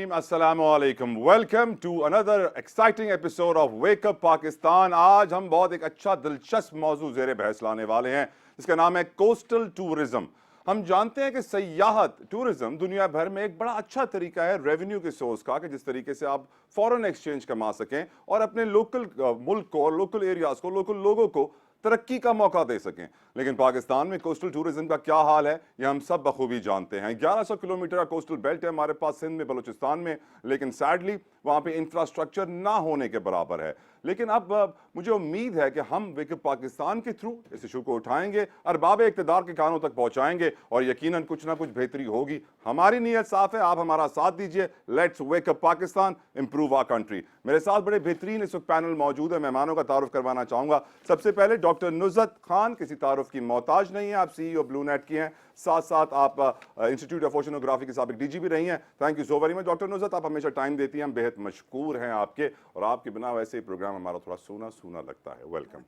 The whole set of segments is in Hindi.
Bismillahirrahmanirrahim. Assalamu alaikum. Welcome to another exciting episode of Wake Up Pakistan. आज हम बहुत एक अच्छा दिलचस्प मौजू ज़ेरे बहस लाने वाले हैं जिसका नाम है कोस्टल टूरिज्म। हम जानते हैं कि सयाहत टूरिज्म दुनिया भर में एक बड़ा अच्छा तरीका है रेवेन्यू के सोर्स का, कि जिस तरीके से आप फॉरेन एक्सचेंज कमा सकें और अपने लोकल मुल्क को और लोकल एरियाज को, लोकल लोगों को तरक्की का मौका दे सकें। लेकिन पाकिस्तान में कोस्टल टूरिज्म का क्या हाल है ये हम सब बखूबी जानते हैं। 1100 किलोमीटर का कोस्टल बेल्ट है हमारे पास सिंध में, बलूचिस्तान में, लेकिन सैडली वहाँ पे इंफ्रास्ट्रक्चर ना होने के बराबर है। लेकिन अब मुझे उम्मीद है कि हम वेक अप पाकिस्तान के थ्रू इस इशू को उठाएंगे, अरबाब इक़्तिदार के कानों तक पहुँचाएंगे और यकीनन कुछ ना कुछ बेहतरी होगी। हमारी नीयत साफ है, आप हमारा साथ दीजिए। Let's wake up Pakistan, improve our country. मेरे साथ बड़े बेहतरीन इस वक्त पैनल मौजूद है। मेहमानों का तारुफ करवाना चाहूँगा। सबसे पहले डॉक्टर नुज़रत खान, किसी तारुफ की मोहताज नहीं है, आप CEO ब्लू नेट की हैं, साथ साथ आप इंस्टीट्यूट ऑफ ओशनोग्राफी की साबिक DG भी रही हैं। Thank you so very much doctor Nusrat, आप हमेशा टाइम देती हैं, हम बेहद मशकूर हैं आपके, और आपके बिना वैसे ही प्रोग्राम हमारा थोड़ा सूना सूना लगता है। वेलकम।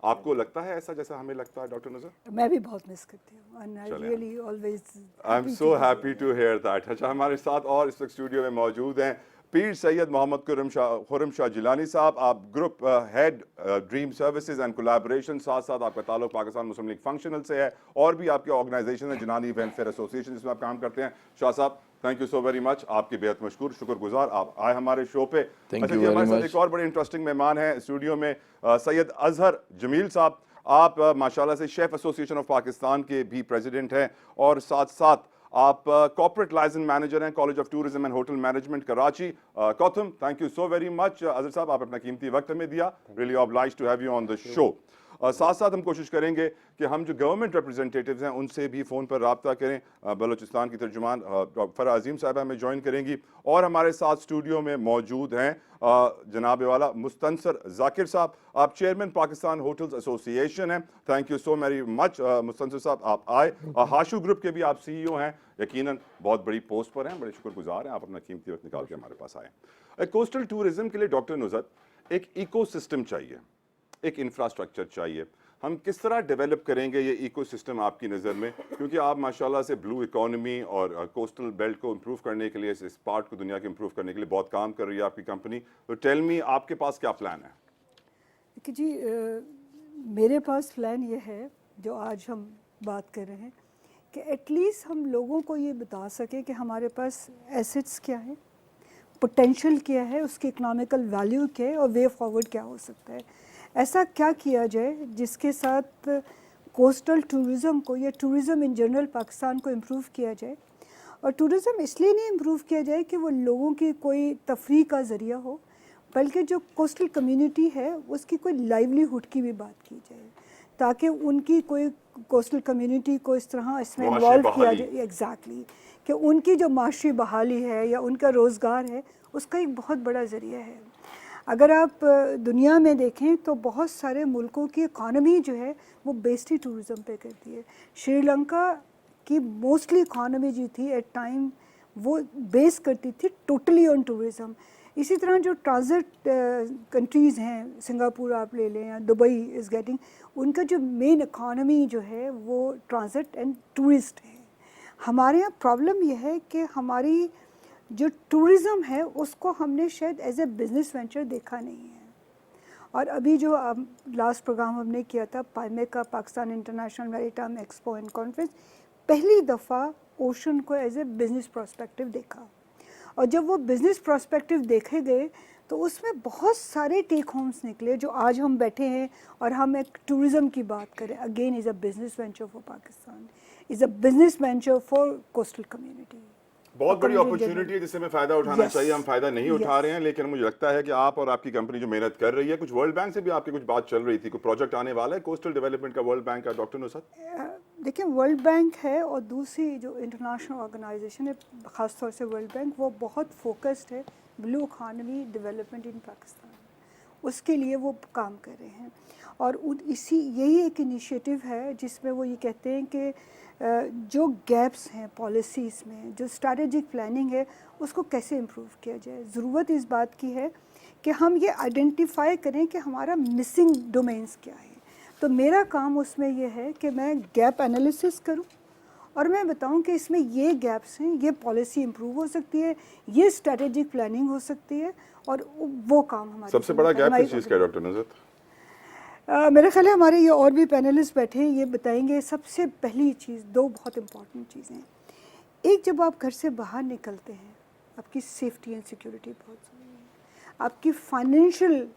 आपको लगता है ऐसा जैसा हमें लगता है डॉक्टर नुज़रत? मैं भी बहुत मिस करती हूँ and I really always I am so happy to hear that. अच्छा, हमारे साथ और इस वक्त स्टूडियो में मौजूद हैं पीर सैयद मोहम्मद खुर्रम शाह जिलानी साहब। आप group head dream services and collaboration, साथ साथ आपका ताल्लुक पाकिस्तान मुस्लिम लीग फंक्शनल से है और भी आपके ऑर्गेनाइजेशन है जिनानी वेलफेयर एसोसिएशन जिसमें आप काम करते हैं। शाह साहब, thank you so very much, आपके बेहद मशकूर, शुक्रगुजार आप आए हमारे शो पे। अच्छा जी, हमारे साथ एक और बड़े इंटरेस्टिंग मेहमान हैं स्टूडियो में, सैयद अजहर जमील साहब। आप माशाल्लाह से शेफ एसोसिएशन ऑफ पाकिस्तान के भी प्रेसिडेंट हैं और साथ साथ आप कॉर्पोरेट लाइसेंस मैनेजर हैं college of tourism and hotel management Karachi, कौथम। Thank you so very much Azhar साहब, आप अपना कीमती वक्त हमें दिया। Really obliged to have you on the show. साथ साथ हम कोशिश करेंगे कि हम जो गवर्नमेंट रिप्रेजेंटेटिव्स हैं उनसे भी फ़ोन पर रब्ता करें। बलूचिस्तान की तर्जुमान फरा अजीम साहब हमें ज्वाइन करेंगी और हमारे साथ स्टूडियो में मौजूद हैं जनाब वाला मुस्तनसर जाकिर साहब। आप चेयरमैन पाकिस्तान होटल्स एसोसिएशन हैं। Thank you so very much Mustansar साहब, आप आए। हाशू ग्रुप के भी आप CEO हैं, यकीनन बहुत बड़ी पोस्ट पर हैं, बड़े शुक्रगुजार हैं, आप अपना कीमती वक्त निकाल के हमारे पास आए। कोस्टल टूरिज्म के लिए डॉक्टर नुज़रत एक इकोसिस्टम चाहिए, एक इंफ्रास्ट्रक्चर चाहिए। हम किस तरह डेवलप करेंगे ये इकोसिस्टम आपकी नज़र में, क्योंकि आप माशाल्लाह से ब्लू इकोनॉमी और कोस्टल बेल्ट को इम्प्रूव करने के लिए, इस पार्ट को दुनिया के इम्प्रूव करने के लिए बहुत काम कर रही है आपकी कंपनी। तो टेल मी, आपके पास क्या प्लान है? कि जी मेरे पास प्लान ये है जो आज हम बात कर रहे हैं कि एटलीस्ट हम लोगों को ये बता सकें कि हमारे पास एसेट्स क्या है, पोटेंशियल क्या है, उसकी इकोनॉमिकल वैल्यू क्या है और वे फॉरवर्ड क्या हो सकता है। ऐसा क्या किया जाए जिसके साथ कोस्टल टूरिज़म को या टूरिज़म इन जनरल पाकिस्तान को इम्प्रूव किया जाए। और टूरिज़म इसलिए नहीं इम्प्रूव किया जाए कि वो लोगों की कोई तफरीह का ज़रिया हो, बल्कि जो कोस्टल कम्युनिटी है उसकी कोई लाइवलीहुड की भी बात की जाए, ताकि उनकी कोई कोस्टल कम्युनिटी को इस तरह इसमें इन्वॉल्व किया जाए एग्जैक्टली कि उनकी जो माशी बहाली है या उनका रोज़गार है उसका एक बहुत बड़ा ज़रिया है। अगर आप दुनिया में देखें तो बहुत सारे मुल्कों की इकानमी जो है वो बेस्ड ही टूरिज़म पे करती है। श्रीलंका की मोस्टली इकानमी जो थी एट टाइम वो बेस करती थी टोटली ऑन टूरिज़म। इसी तरह जो ट्रांजिट कंट्रीज़ हैं, सिंगापुर आप ले लें या दुबई इज़ गेटिंग, उनका जो मेन इकानमी जो है वो ट्रांजिट एंड टूरिस्ट है। हमारे यहाँ प्रॉब्लम यह है कि हमारी जो टूरिज़म है उसको हमने शायद एज ए बिज़नेस वेंचर देखा नहीं है। और अभी जो लास्ट प्रोग्राम हमने किया था पाइमेक का, Pakistan international maritime expo and conference, पहली दफ़ा ओशन को एज ए बिज़नेस प्रोस्पेक्टिव देखा। और जब वो बिज़नेस प्रोस्पेक्टिव देखे गए तो उसमें बहुत सारे टेक होम्स निकले जो आज हम बैठे हैं और हम एक टूरिज़म की बात करें। Again is a business venture for Pakistan, is a business venture for coastal community. बहुत बड़ी अपॉर्चुनिटी है जिससे हमें फ़ायदा उठाना चाहिए। हम फ़ायदा नहीं उठा रहे हैं, लेकिन मुझे लगता है कि आप और आपकी कंपनी जो मेहनत कर रही है, कुछ वर्ल्ड बैंक से भी आपकी कुछ बात चल रही थी, कोई प्रोजेक्ट आने वाला है कोस्टल डेवलपमेंट का वर्ल्ड बैंक का डॉक्टर नुज़रत? देखिए, वर्ल्ड बैंक है और दूसरी जो इंटरनेशनल ऑर्गेनाइजेशन है, ख़ासतौर से वर्ल्ड बैंक, वो बहुत फोकस्ड है blue economy development in Pakistan, उसके लिए वो काम कर रहे हैं। और यही एक इनिशिएटिव है जिसमें वो ये कहते हैं कि जो गैप्स हैं पॉलिसीज़ में, जो स्ट्रैटेजिक प्लानिंग है, उसको कैसे इम्प्रूव किया जाए। ज़रूरत इस बात की है कि हम ये आइडेंटिफाई करें कि हमारा मिसिंग डोमेन्स क्या है। तो मेरा काम उसमें यह है कि मैं गैप एनालिसिस करूं और मैं बताऊं कि इसमें ये गैप्स हैं, ये पॉलिसी इम्प्रूव हो सकती है, ये स्ट्रेटेजिक प्लानिंग हो सकती है, और वो काम हमारे सबसे बड़ा गैप किस चीज़ का है डॉक्टर नुसरत? मेरा ख्याल है हमारे ये और भी पैनलिस्ट बैठे हैं, ये बताएंगे। सबसे पहली चीज़, दो बहुत इम्पॉर्टेंट चीज़ें हैं। एक, जब आप घर से बाहर निकलते हैं, आपकी सेफ्टी एंड सिक्योरिटी बहुत ज़रूरी है। आपकी फाइनेंशियल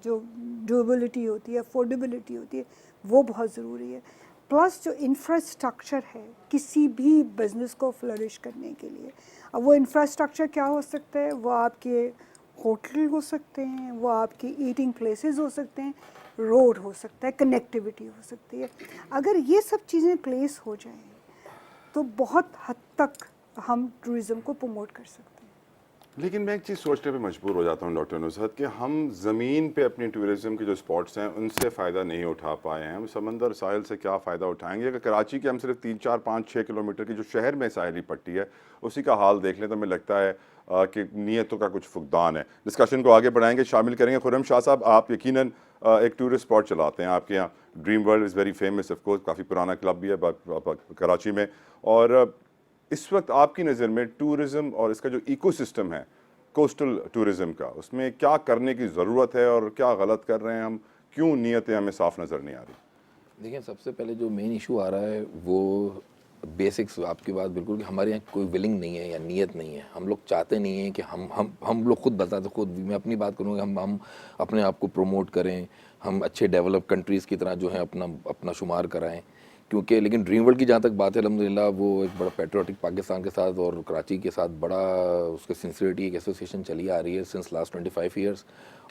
जो ड्यूरेबिलिटी होती है, अफोर्डेबिलिटी होती है, वो बहुत ज़रूरी है। प्लस जो इंफ्रास्ट्रक्चर है किसी भी बिज़नेस को फ्लरिश करने के लिए, अब वो इंफ्रास्ट्रक्चर क्या हो सकता है? वो आपके होटल हो सकते हैं, वो आपकी ईटिंग प्लेसेस हो सकते हैं, रोड हो सकता है, कनेक्टिविटी हो सकती है। अगर ये सब चीज़ें प्लेस हो जाएं तो बहुत हद तक हम टूरिज़्म को प्रमोट कर सकते हैं। लेकिन मैं एक चीज़ सोचने पे मजबूर हो जाता हूँ डॉक्टर नुसरत कि हम ज़मीन पे अपनी टूरिज़्म के जो स्पॉट्स हैं उनसे फ़ायदा नहीं उठा पाए हैं। हम समंदर साहिल से क्या फ़ायदा उठाएंगे? अगर कराची के हम सिर्फ 3, 4, 5, 6 किलोमीटर की जो शहर में साहिली पट्टी है उसी का हाल देख लें तो हमें लगता है कि नीयतों का कुछ फुकदान है। डिस्कशन को आगे बढ़ाएंगे, शामिल करेंगे खुर्रम शाह साहब। आप यकीनन एक टूरिस्ट स्पॉट चलाते हैं, आपके यहाँ dream world is very famous, of course काफ़ी पुराना क्लब भी है कराची में। और इस वक्त आपकी नज़र में टूरिज़्म और इसका जो इकोसिस्टम है कोस्टल टूरिज़्म का, उसमें क्या करने की ज़रूरत है और क्या गलत कर रहे हैं हम? क्यों नीयतें हमें साफ नज़र नहीं आ रही? देखिए, सबसे पहले जो मेन इशू आ रहा है वो बेसिक्स, आपकी बात बिल्कुल कि हमारे यहाँ कोई विलिंग नहीं है या नीयत नहीं है। हम लोग चाहते नहीं हैं कि हम लोग खुद बताते, खुद मैं अपनी बात करूँगा, हम अपने आप को प्रमोट करें, हम अच्छे डेवलप कंट्रीज़ की तरह जो है अपना शुमार कराएं। क्योंकि लेकिन ड्रीम वर्ल्ड की जहाँ तक बात है, अल्हम्दुलिल्लाह वो एक बड़ा पैट्रियोटिक पाकिस्तान के साथ और कराची के साथ बड़ा उसके सिंसियरिटी एक एसोसिएशन चली आ रही है सिंस लास्ट 25 ईयर्स,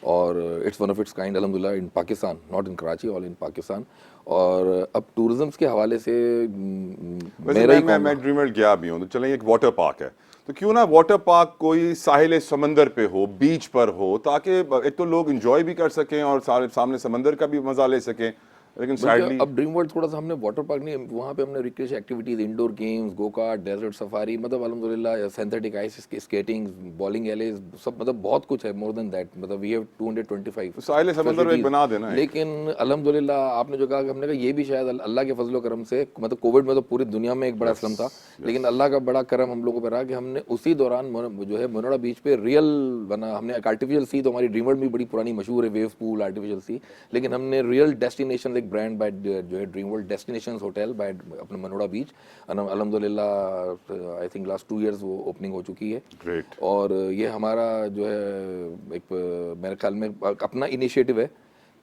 और it's one of its kind अल्हम्दुलिल्लाह in Pakistan, not in Karachi, all in Pakistan. और अब टूरिज्म के हवाले से मैं ड्रीम वर्ल्ड गया भी हूँ, तो चलें एक वाटर पार्क है, तो क्यों ना वाटर पार्क कोई साहिल समंदर पे हो, बीच पर हो, ताकि एक तो लोग इंजॉय भी कर सकें और सामने समंदर का भी मजा ले सकें। लेकिन सैडली अब ड्रीम वर्ल्ड थोड़ा सा हमने वाटर पार्क नहीं, वहाँ पे हमने recreation activities, indoor games, go kart, desert safari, मतलब अल्हम्दुलिल्लाह synthetic ice skating, bowling alleys, सब मतलब बहुत कुछ है, मोर देन दैट, मतलब वी हैव 225 साहिल समंदर में बना देना। लेकिन अल्हम्दुलिल्लाह आपने जो कहा कि हमने कहा ये भी शायद अल्लाह के फजलो करम से, मतलब कोविड में तो पूरी दुनिया में एक बड़ा स्लम था, लेकिन अल्लाह का बड़ा करम हम लोगों पर रहा कि हमने उसी दौरान जो है मनोड़ा बीच पे रियल बना, हमने एक आर्टिफिशियल सी, तो हमारी ड्रीम वर्ल्ड में बड़ी पुरानी मशहूर है वेव पूल आर्टिफिशियल सी, लेकिन हमने रियल डेस्टिनेशन एक ब्रांड बाय जो है dream world destinations hotel by अपने मनोड़ा बीच, अल्हम्दुलिल्लाह आई थिंक लास्ट 2 इयर्स वो ओपनिंग हो चुकी है। ग्रेट। और ये हमारा जो है एक मेरे ख्याल में अपना इनिशिएटिव है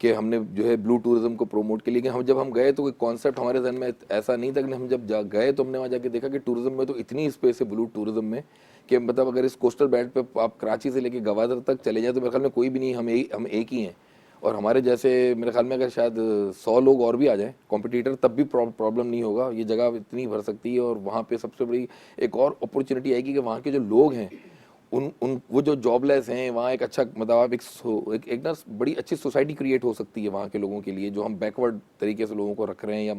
कि हमने जो है ब्लू टूरिज्म को प्रमोट के लिए, कि जब हम गए तो कोई कॉन्सेप्ट हमारे जहन में ऐसा नहीं था, कि हम जब गए तो हमने वहाँ जाके देखा कि टूरिज्म में तो इतनी स्पेस है ब्लू टूरिज्म में कि मतलब अगर इस कोस्टल बेल्ट पे आप कराची से लेके गवादर तक चले जाए तो मेरे ख्याल में कोई भी नहीं, हम एक ही हैं। और हमारे जैसे मेरे ख्याल में अगर शायद 100 लोग और भी आ जाएं कॉम्पिटिटर, तब भी प्रॉब्लम नहीं होगा, ये जगह इतनी भर सकती है। और वहाँ पे सबसे बड़ी एक और अपॉर्चुनिटी आएगी कि वहाँ के जो लोग हैं उन वो जो जॉबलेस हैं, वहाँ एक अच्छा मतलब आप एक ना बड़ी अच्छी सोसाइटी क्रिएट हो सकती है वहाँ के लोगों के लिए, जो हम बैकवर्ड तरीके से लोगों को रख रहे हैं या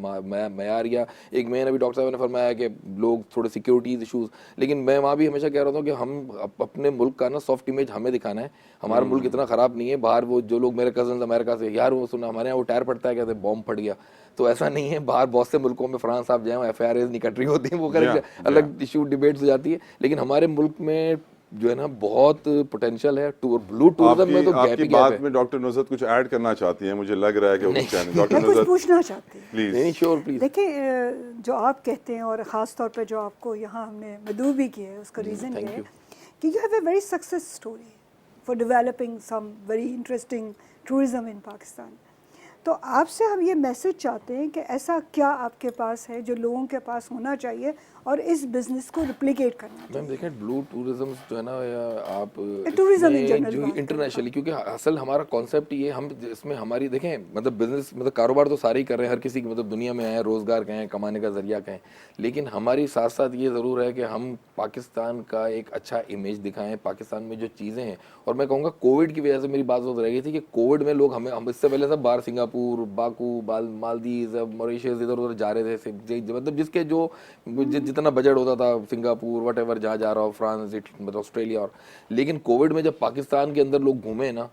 मैार, या एक मैंने अभी डॉक्टर साहब ने फरमाया कि लोग थोड़े सिक्योरिटीज इशूज़, लेकिन मैं वहाँ भी हमेशा कह रहा था कि हम अपने मुल्क का ना सॉफ्ट इमेज हमें दिखाना है, हमारा मुल्क इतना ख़राब नहीं है। बाहर वो जो लोग मेरे कजन अमेरिका से, यार वो सुना हमारे यहाँ वो टायर पड़ता है, कहते बॉम्ब फट गया, तो ऐसा नहीं है। बाहर बहुत से मुल्कों में, फ्रांस आप जाएँ, FIRs नहीं कट रही होती हैं, वो करेंगे, अलग इशू डिबेट्स हो जाती है, लेकिन हमारे मुल्क में जो है ना बहुत पोटेंशियल है ब्लू टूरिज्म में, तो आपकी बात में डॉक्टर नुसरत कुछ ऐड करना चाहती हैं, मुझे लग रहा है कि वो कुछ डॉक्टर मैं कुछ नुसरत पूछना चाहती हूँ। प्लीज। नहीं, श्योर प्लीज। देखिए, जो आप कहते हैं और ख़ास तौर पे जो आपको यहाँ हमने मदऊ भी किया है, उसका रीज़न ये है कि you have a very success story for developing some very interesting tourism in Pakistan. तो आपसे हम ये मैसेज चाहते हैं कि ऐसा क्या आपके पास है जो लोगों के पास होना चाहिए और इस बिजनेस को रिप्लिकेट करना चाहिए। मैम देखें, ब्लू टूरिज्म जो है ना, या आप टूरिज्म इन जनरल इंटरनेशनली, क्योंकि असल हमारा कॉन्सेप्ट ये, हम इसमें हमारी देखें मतलब बिजनेस मतलब कारोबार तो सारे ही कर रहे हैं, हर किसी की मतलब दुनिया में है, रोज़गार कहें, कमाने का जरिया कहें, लेकिन हमारी साथ साथ ये ज़रूर है कि हम पाकिस्तान का एक अच्छा इमेज दिखाएं, पाकिस्तान में जो चीज़ें हैं। और मैं कहूँगा कोविड की वजह से मेरी बात रह गई थी कि कोविड में लोग हम इससे पहले सब बाहर सिंगापुर, बाकू, मालदीव, मॉरिशस इधर उधर जा रहे थे, मतलब जिसके जो जितना बजट होता था, सिंगापुर वट जहाँ जा रहा हो, फ्रांस, मतलब ऑस्ट्रेलिया। और लेकिन कोविड में जब पाकिस्तान के अंदर लोग घूमे ना,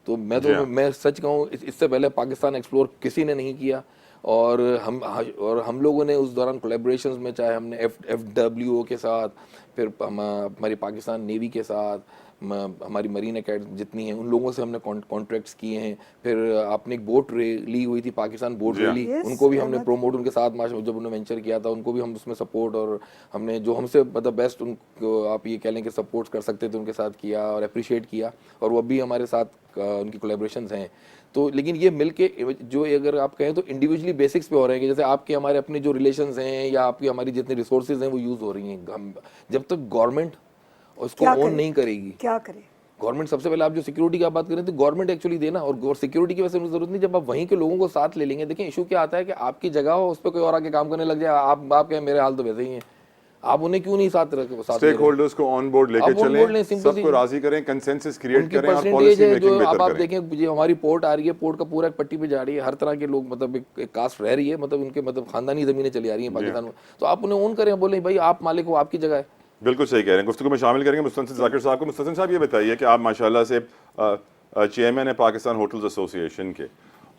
तो मैं सच कहूँ इससे पहले पाकिस्तान एक्सप्लोर किसी ने नहीं किया। और हम लोगों ने उस दौरान कोलैबोरेशंस में, चाहे हमने FWO के साथ, फिर हमारी पाकिस्तान नेवी के साथ, हमारी मरीन अकेडमी जितनी हैं उन लोगों से हमने कॉन्ट्रैक्ट्स किए हैं। फिर आपने एक बोट ली हुई थी, पाकिस्तान बोट जी हाँ। रैली, Yes, उनको भी हमने अलग प्रोमोट, उनके साथ मार्च में जब उन्होंने वेंचर किया था उनको भी हम उसमें सपोर्ट, और हमने जो हमसे मतलब बेस्ट उनको आप ये कह लें कि सपोर्ट कर सकते थे उनके साथ किया और अप्रिशिएट किया, और वो भी हमारे साथ उनकी कोलैबोरेशंस हैं। तो लेकिन ये मिल के जो अगर आप कहें तो इंडिविजुअली बेसिक्स पे हो रहे हैं, कि जैसे आपके हमारे अपने जो रिलेशंस हैं या आपकी हमारी जितनी रिसोर्सेज हैं वो यूज़ हो रही हैं। जब तक गवर्नमेंट उसको क्या ओन करे? नहीं करेगी, क्या करे? गवर्नमेंट सबसे पहले, आप जो सिक्योरिटी की आप बात करें तो गवर्नमेंट एक्चुअली देना, और सिक्योरिटी की वैसे जरूरत नहीं, जब आप वहीं के लोगों को साथ ले लेंगे। देखिए इशू क्या आता है कि आपकी जगह हो, उस पर कोई और आके काम करने लग जाए, आप कहें मेरे हाल तो वैसे ही हैं, आप उन्हें क्यों नहीं साथ ले स्टेक रहे? होल्डर्स को ऑन बोर्ड लेके आप on board लें, चलें, simple सबको सी। राजी करें, कंसेंसस क्रिएट उनकी करें और परसेंटेज पॉलिसी है जो मेकिंग अब बेहतर आप करें। देखें, जो हमारी पोर्ट आ रही है, पोर्ट का पूरा एक पट्टी पे जा रही है, हर तरह के लोग, मतलब एक कास्ट रह रही है, मतलब उनके मतलब खानदानी जमीनें चली आ रही हैं पाकिस्तान में, तो आप उन्हें ओन करें, बोले भाई आप मालिक हो, आपकी जगह है। बिल्कुल सही कह रहे हैं। गुफ्तगू में शामिल करेंगे मुस्तनसिर जाकिर साहब को। मुस्तनसिर साहब ये बताइए कि आप माशाल्लाह से चेयरमैन है पाकिस्तान होटल्स एसोसिएशन के,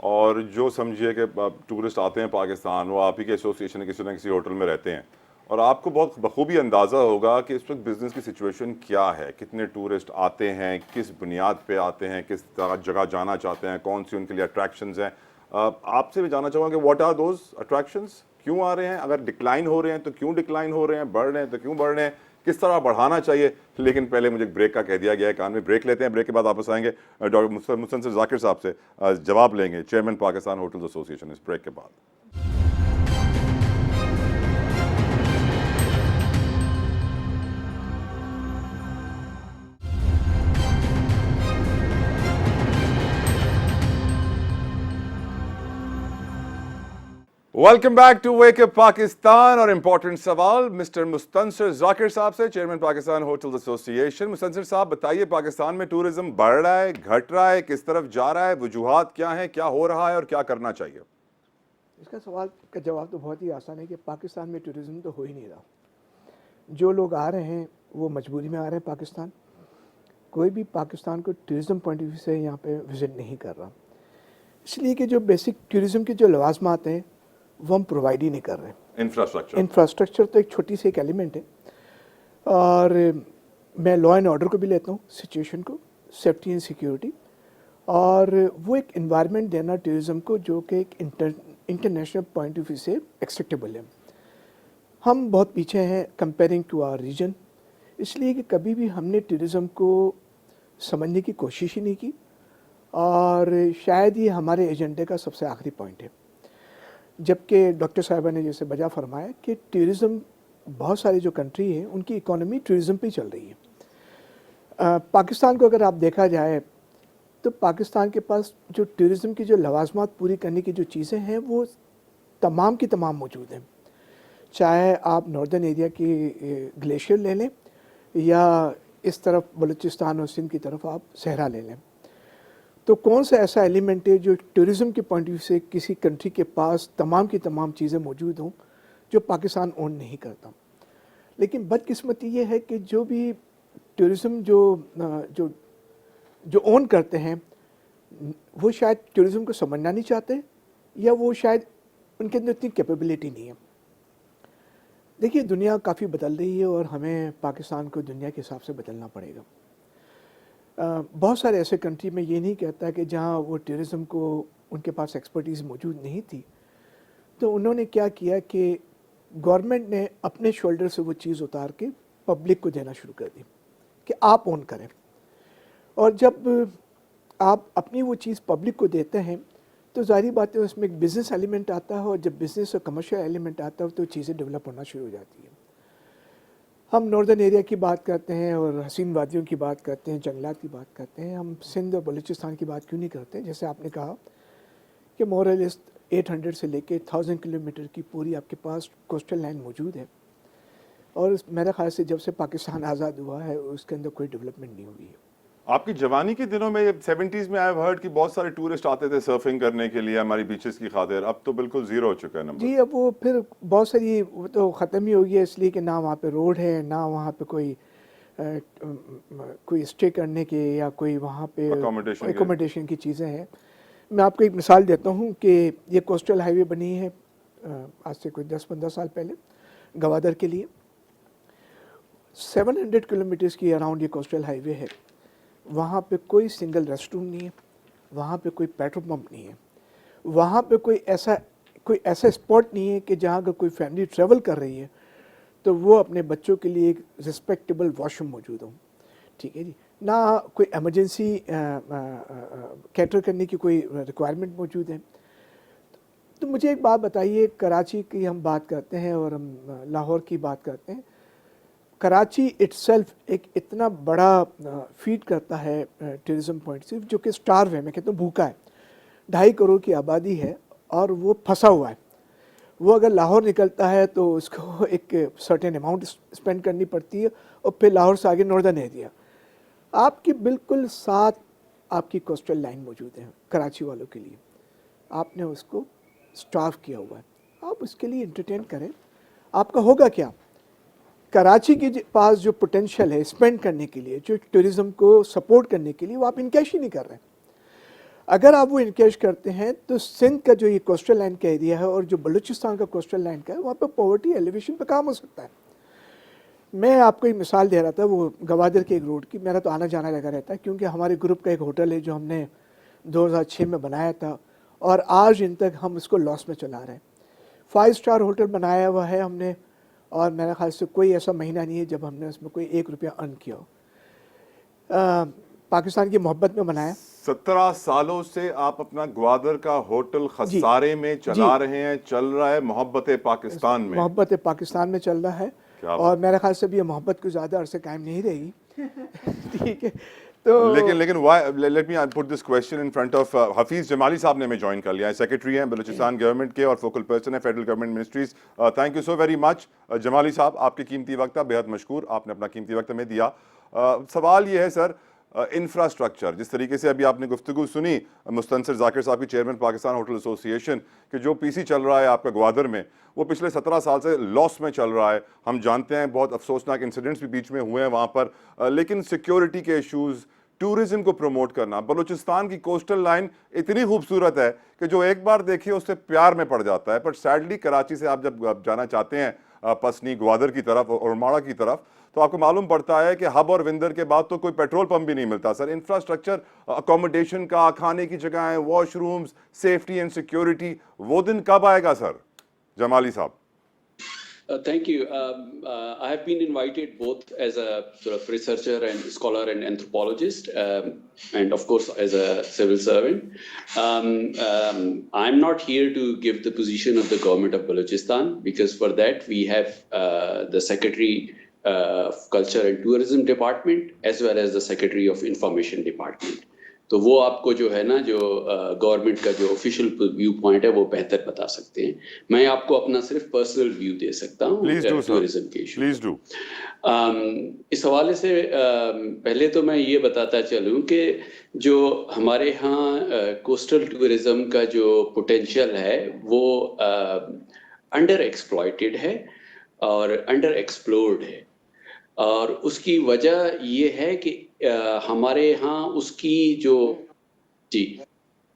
और जो समझिए कि टूरिस्ट आते हैं पाकिस्तान, वो आप ही के एसोसिएशन के किसी न किसी होटल में रहते हैं, और आपको बहुत बखूबी अंदाज़ा होगा कि इस वक्त बिज़नेस की सिचुएशन क्या है, कितने टूरिस्ट आते हैं, किस बुनियाद पे आते हैं, किस जगह जाना चाहते हैं, कौन सी उनके लिए अट्रैक्शंस हैं। आपसे भी जानना चाहूँगा कि व्हाट आर दोज अट्रैक्शंस, क्यों आ रहे हैं, अगर डिक्लाइन हो रहे हैं तो क्यों डिक्लाइन हो रहे हैं, बढ़ रहे हैं तो क्यों बढ़ रहे हैं, किस तरह बढ़ाना चाहिए। लेकिन पहले मुझे ब्रेक का कह दिया गया है, कान में ब्रेक लेते हैं, ब्रेक के बाद वापस आएंगे, डॉक्टर मुस्तनसिर जाकिर साहब से जवाब लेंगे, चेयरमैन पाकिस्तान होटल्स एसोसिएशन, इस ब्रेक के बाद। Welcome back to wake up Pakistan. और इंपॉर्टेंट सवाल मिस्टर मुस्तनसिर जाकिर साहब से, chairman Pakistan hotels association. Mustansir साहब बताइए, पाकिस्तान में टूरिज्म बढ़ रहा है, घट रहा है, किस तरफ जा रहा है, वजूहात क्या हैं, क्या हो रहा है और क्या करना चाहिए? इसका सवाल का जवाब तो बहुत ही आसान है कि पाकिस्तान में टूरिज़्म तो हो ही नहीं रहा। जो लोग आ रहे हैं वो मजबूरी में आ रहे हैं पाकिस्तान। कोई भी पाकिस्तान को टूरिज़्म पॉइंट ऑफ व्यू से यहाँ पे विज़िट नहीं कर रहा, इसलिए कि जो बेसिक टूरिज़्म के जो लवाजमात हैं वो हम प्रोवाइड ही नहीं कर रहे। इंफ्रास्ट्रक्चर तो एक छोटी सी एक एलिमेंट है, और मैं लॉ एंड ऑर्डर को भी लेता हूँ, सिचुएशन को, सेफ्टी एंड सिक्योरिटी, और वो एक इन्वायरमेंट देना टूरिज़्म को जो कि एक इंटरनेशनल पॉइंट ऑफ व्यू से एक्सेप्टेबल है। हम बहुत पीछे हैं कंपेयरिंग टू आवर रीजन, इसलिए कि कभी भी हमने टूरिज़्म को समझने की कोशिश ही नहीं की, और शायद ये हमारे एजेंडे का सबसे आखिरी पॉइंट है। जबकि डॉक्टर साहिबा ने जैसे बजा फरमाया कि टूरिज़्म, बहुत सारी जो कंट्री है उनकी इकोनॉमी टूरिज़्म पे चल रही है। पाकिस्तान को अगर आप देखा जाए तो पाकिस्तान के पास जो टूरिज़्म की जो लवाजमात पूरी करने की जो चीज़ें हैं वो तमाम की तमाम मौजूद हैं। चाहे आप नॉर्दर्न एरिया की ग्लेशियर ले लें, या इस तरफ बलूचिस्तान और सिंध की तरफ आप सहरा ले लें, तो कौन सा ऐसा एलिमेंट है जो टूरिज़्म के पॉइंट ऑफ व्यू से किसी कंट्री के पास तमाम की तमाम चीज़ें मौजूद हों जो पाकिस्तान ओन नहीं करता। लेकिन बदकिस्मती ये है कि जो भी टूरिज़्म जो ओन करते हैं वो शायद टूरिज़्म को समझना नहीं चाहते, या वो शायद उनके अंदर इतनी कैपेबिलिटी नहीं है। देखिए दुनिया काफ़ी बदल रही है और हमें पाकिस्तान को दुनिया के हिसाब से बदलना पड़ेगा। बहुत सारे ऐसे कंट्री में ये नहीं कहता कि जहाँ वो टूरिज़्म को उनके पास एक्सपर्टीज़ मौजूद नहीं थी, तो उन्होंने क्या किया कि गवर्नमेंट ने अपने शोल्डर से वो चीज़ उतार के पब्लिक को देना शुरू कर दी कि आप ओन करें। और जब आप अपनी वो चीज़ पब्लिक को देते हैं तो ज़ाहिर बात है उसमें एक बिज़नेस एलिमेंट आता है, और जब बिज़नेस और कमर्शियल एलिमेंट आता है तो चीज़ें डेवलप होना शुरू हो जाती है। हम नॉर्दर्न एरिया की बात करते हैं और हसीन वादियों की बात करते हैं, जंगलात की बात करते हैं, हम सिंध और बलूचिस्तान की बात क्यों नहीं करते? जैसे आपने कहा कि मोरलेस 800 से लेके 1000 किलोमीटर की पूरी आपके पास कोस्टल लाइन मौजूद है, और मेरे ख्याल से जब से पाकिस्तान आज़ाद हुआ है उसके अंदर कोई डेवलपमेंट नहीं हुई है। आपकी जवानी के दिनों में 70s में आई हर्ड कि बहुत सारे टूरिस्ट आते थे सर्फिंग करने के लिए हमारी बीचेस की खातिर, अब तो बिल्कुल जीरो हो चुका है नंबर। जी, अब वो फिर बहुत सारी वो तो ख़त्म ही हो गई है, इसलिए कि ना वहाँ पे रोड है, ना वहाँ पे कोई स्टे करने के या कोई वहाँ पे Accommodation एकोमोडेशन की चीज़ें हैं। मैं आपको एक मिसाल देता हूँ कि ये कोस्टल हाईवे बनी है आज से कोई 10-15 साल पहले गवादर के लिए। 700 किलोमीटर्स की अराउंड ये कोस्टल हाईवे है। वहाँ पे कोई सिंगल रेस्टरूम नहीं है, वहाँ पे कोई पेट्रोल पंप नहीं है, वहाँ पे कोई ऐसा स्पॉट नहीं है कि जहाँ अगर कोई फैमिली ट्रैवल कर रही है तो वो अपने बच्चों के लिए एक रिस्पेक्टेबल वॉशरूम मौजूद हो। ठीक है जी, ना कोई इमरजेंसी कैटर करने की कोई रिक्वायरमेंट मौजूद है। तो मुझे एक बात बताइए, कराची की हम बात करते हैं और हम लाहौर की बात करते हैं। कराची इटसेल्फ एक इतना बड़ा फीड करता है टूरिज़्म पॉइंट से, जो कि स्टार्व है, मैं कहता हूँ भूखा है। 2.5 करोड़ की आबादी है और वो फंसा हुआ है। वो अगर लाहौर निकलता है तो उसको एक सर्टेन अमाउंट स्पेंड करनी पड़ती है और फिर लाहौर से आगे नॉर्दर्न एरिया। आपकी बिल्कुल साथ आपकी कोस्टल लाइन मौजूद है कराची वालों के लिए, आपने उसको स्टाफ किया हुआ है। आप उसके लिए एंटरटेन करें, आपका होगा क्या? कराची के पास जो पोटेंशियल है स्पेंड करने के लिए, जो टूरिज़्म को सपोर्ट करने के लिए, वो आप इनकैश ही नहीं कर रहे हैं। अगर आप वो इनकैश करते हैं तो सिंध का जो ये कोस्टल लाइन का एरिया है और जो बलूचिस्तान का कोस्टल लाइन का है, वहाँ पे पॉवर्टी एलिवेशन पे काम हो सकता है। मैं आपको एक मिसाल दे रहा था वो गवादर के एक रोड की। मेरा तो आना जाना लगा रहता है क्योंकि हमारे ग्रुप का एक होटल है जो हमने 2006 में बनाया था और आज इन तक हम उसको लॉस में चला रहे हैं। 5 स्टार होटल बनाया हुआ है हमने और मेरे ख्याल से कोई ऐसा महीना नहीं है जब हमने उसमें कोई 1 रुपया अर्न किया हो। पाकिस्तान की मोहब्बत में बनाया। 17 सालों से आप अपना ग्वादर का होटल खसारे में चला रहे हैं, चल रहा है मोहब्बत पाकिस्तान में। मोहब्बत पाकिस्तान में चल रहा है और मेरे ख्याल से भी ये मोहब्बत को ज़्यादा अरसे कायम नहीं रहेगी। ठीक है, तो लेकिन let me put this question in front of Hafeez Jamali साहब ने हमें ज्वाइन कर लिया है, सेक्रेटरी हैं बलूचिस्तान गवर्नमेंट के और फोकल पर्सन है federal government ministries. Thank you so very much Jamali साहब, आपके कीमती वक्त का बेहद मशकूर, आपने अपना कीमती वक्त हमें दिया। सवाल ये है सर, इंफ्रास्ट्रक्चर जिस तरीके से अभी आपने गुफ्तगू सुनी मुस्तनसर जाकिर साहब की, चेयरमैन पाकिस्तान होटल एसोसिएशन, कि जो पीसी चल रहा है आपका ग्वादर में वो पिछले 17 साल से लॉस में चल रहा है। हम जानते हैं बहुत अफसोसनाक इंसिडेंट्स भी बीच में हुए हैं वहाँ पर, लेकिन सिक्योरिटी के इशूज़, टूरिज्म को प्रमोट करना। बलूचिस्तान की कोस्टल लाइन इतनी खूबसूरत है कि जो एक बार देखिए उससे प्यार में पड़ जाता है, पर सैडली कराची से आप जब जाना चाहते हैं पसनी ग्वादर की तरफ और माड़ा की तरफ, तो आपको मालूम पड़ता है कि हब और विंदर के बाद तो कोई पेट्रोल पंप भी नहीं मिलता। सर, इंफ्रास्ट्रक्चर, अकोमोडेशन का, खाने की जगह, वॉशरूम्स, सेफ्टी एंड सिक्योरिटी, वो दिन कब आएगा सर? जमाली साहब। Thank you. I have been invited both as a sort of researcher and scholar and anthropologist, and of course as a civil servant. I'm not here to give the position of the government of Balochistan, because for that we have the Secretary of Culture and Tourism Department as well as the Secretary of Information Department. तो वो आपको जो है ना, जो गवर्नमेंट का जो ऑफिशियल व्यू पॉइंट है वो बेहतर बता सकते हैं। मैं आपको अपना सिर्फ पर्सनल व्यू दे सकता हूँ टूरिज्म के इशू। Please do. इस हवाले से पहले तो मैं ये बताता चलूँ कि जो हमारे यहाँ कोस्टल टूरिज्म का जो पोटेंशियल है वो अंडर एक्सप्लॉइटेड है और अंडर एक्सप्लोर्ड है, और उसकी वजह ये है कि हमारे यहाँ उसकी जो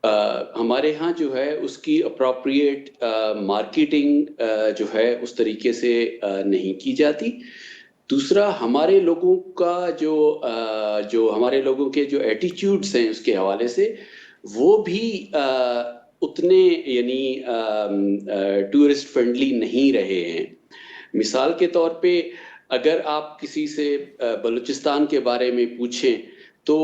हमारे यहाँ जो है उसकी अप्रोप्रिएट मार्केटिंग जो है उस तरीके से नहीं की जाती। दूसरा, हमारे लोगों का जो हमारे लोगों के जो एटीट्यूड्स हैं उसके हवाले से वो भी उतने यानी टूरिस्ट फ्रेंडली नहीं रहे हैं। मिसाल के तौर पे अगर आप किसी से बलूचिस्तान के बारे में पूछें तो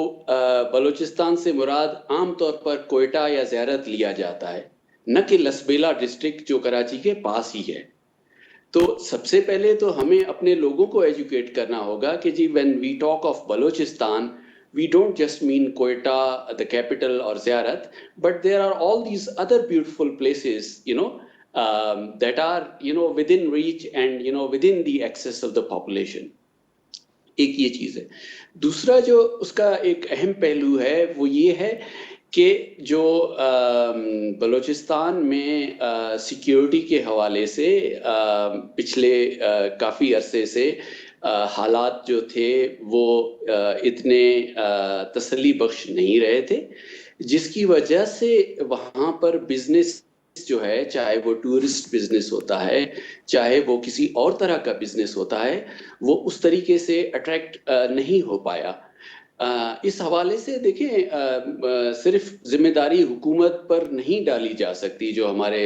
बलूचिस्तान से मुराद आम तौर पर कोयटा या ज़ियारत लिया जाता है, न कि लसबेला डिस्ट्रिक्ट जो कराची के पास ही है। तो सबसे पहले तो हमें अपने लोगों को एजुकेट करना होगा कि जी when we talk of Balochistan, we don't just mean Quetta, the capital, or Ziyarat, but there are all these other beautiful places, that are, within reach and, within the access of the population. एक ये चीज़ है। दूसरा जो उसका एक अहम पहलू है वो ये है कि जो बलूचिस्तान में सिक्योरिटी के हवाले से पिछले काफ़ी अरसे से हालात जो थे वो इतने तसल्ली बख्श नहीं रहे थे। जिसकी वजह से वहां पर बिजनेस जो है, चाहे वो टूरिस्ट बिजनेस होता है, चाहे वो किसी और तरह का बिजनेस होता है, वो उस तरीके से अट्रैक्ट नहीं हो पाया। इस हवाले से देखें, सिर्फ जिम्मेदारी हुकूमत पर नहीं डाली जा सकती, जो हमारे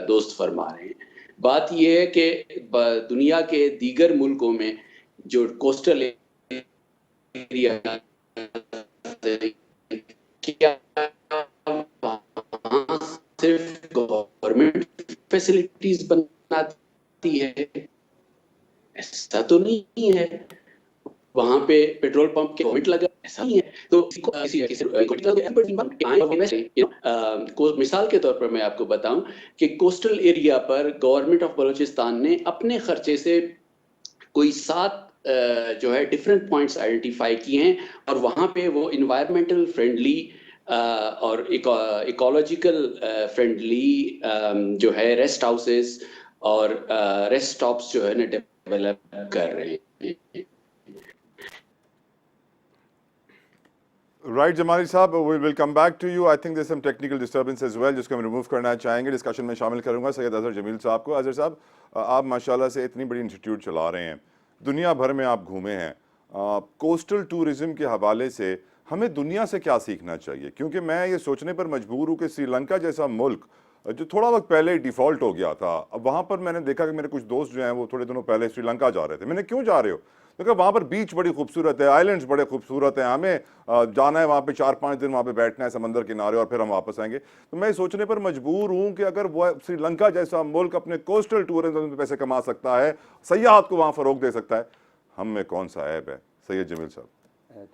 दोस्त फरमा रहे हैं। बात यह है कि दुनिया के दीगर मुल्कों में जो कोस्टल एरिया, क्या वहाँ सिर्फ गवर्नमेंट फैसिलिटीज बनाती है? ऐसा तो नहीं है। वहां पे पेट्रोल पंप के गवर्नमेंट लगा, ऐसा नहीं है। तो मिसाल के तौर पर मैं आपको बताऊं कि कोस्टल एरिया पर गवर्नमेंट ऑफ बलूचिस्तान ने अपने खर्चे से कोई 7 जो है डिफरेंट पॉइंट्स आइडेंटिफाई किए हैं, और वहां पे वो इन्वायरमेंटल फ्रेंडली और इकोलॉजिकल फ्रेंडली जो है रेस्ट हाउसेस और रेस्ट स्टॉप्स जो है ना डेवलप कर रहे हैं। राइट जमाली साहब, we will come back to you. I think there some technical disturbance as well, जिसको हम रिमूव करना चाहेंगे। डिस्कशन में शामिल करूंगा सैयद अजहर जमील साहब को। अजहर साहब, आप माशाल्लाह से इतनी बड़ी इंस्टीट्यूट चला रहे हैं, दुनिया भर में आप घूमे हैं, कोस्टल टूरिज्म के हवाले से हमें दुनिया से क्या सीखना चाहिए? क्योंकि मैं ये सोचने पर मजबूर हूँ कि श्रीलंका जैसा मुल्क जो थोड़ा वक्त पहले डिफ़ॉल्ट हो गया था, अब वहाँ पर मैंने देखा कि मेरे कुछ दोस्त जो हैं वो थोड़े दिनों पहले श्रीलंका जा रहे थे। मैंने क्यों जा रहे हो? क्योंकि वहाँ पर बीच बड़ी खूबसूरत है, आइलैंड्स बड़े खूबसूरत हैं, हमें जाना है वहाँ पे 4-5 दिन वहाँ पे बैठना है समंदर किनारे और फिर हम वापस आएंगे। तो मैं सोचने पर मजबूर हूँ कि अगर वो श्रीलंका जैसा मुल्क अपने कोस्टल टूरिज्म में पैसे कमा सकता है, सयाहत को वहाँ फ़रोग दे सकता है, हम में कौन सा ऐब है? सैयद जमील साहब।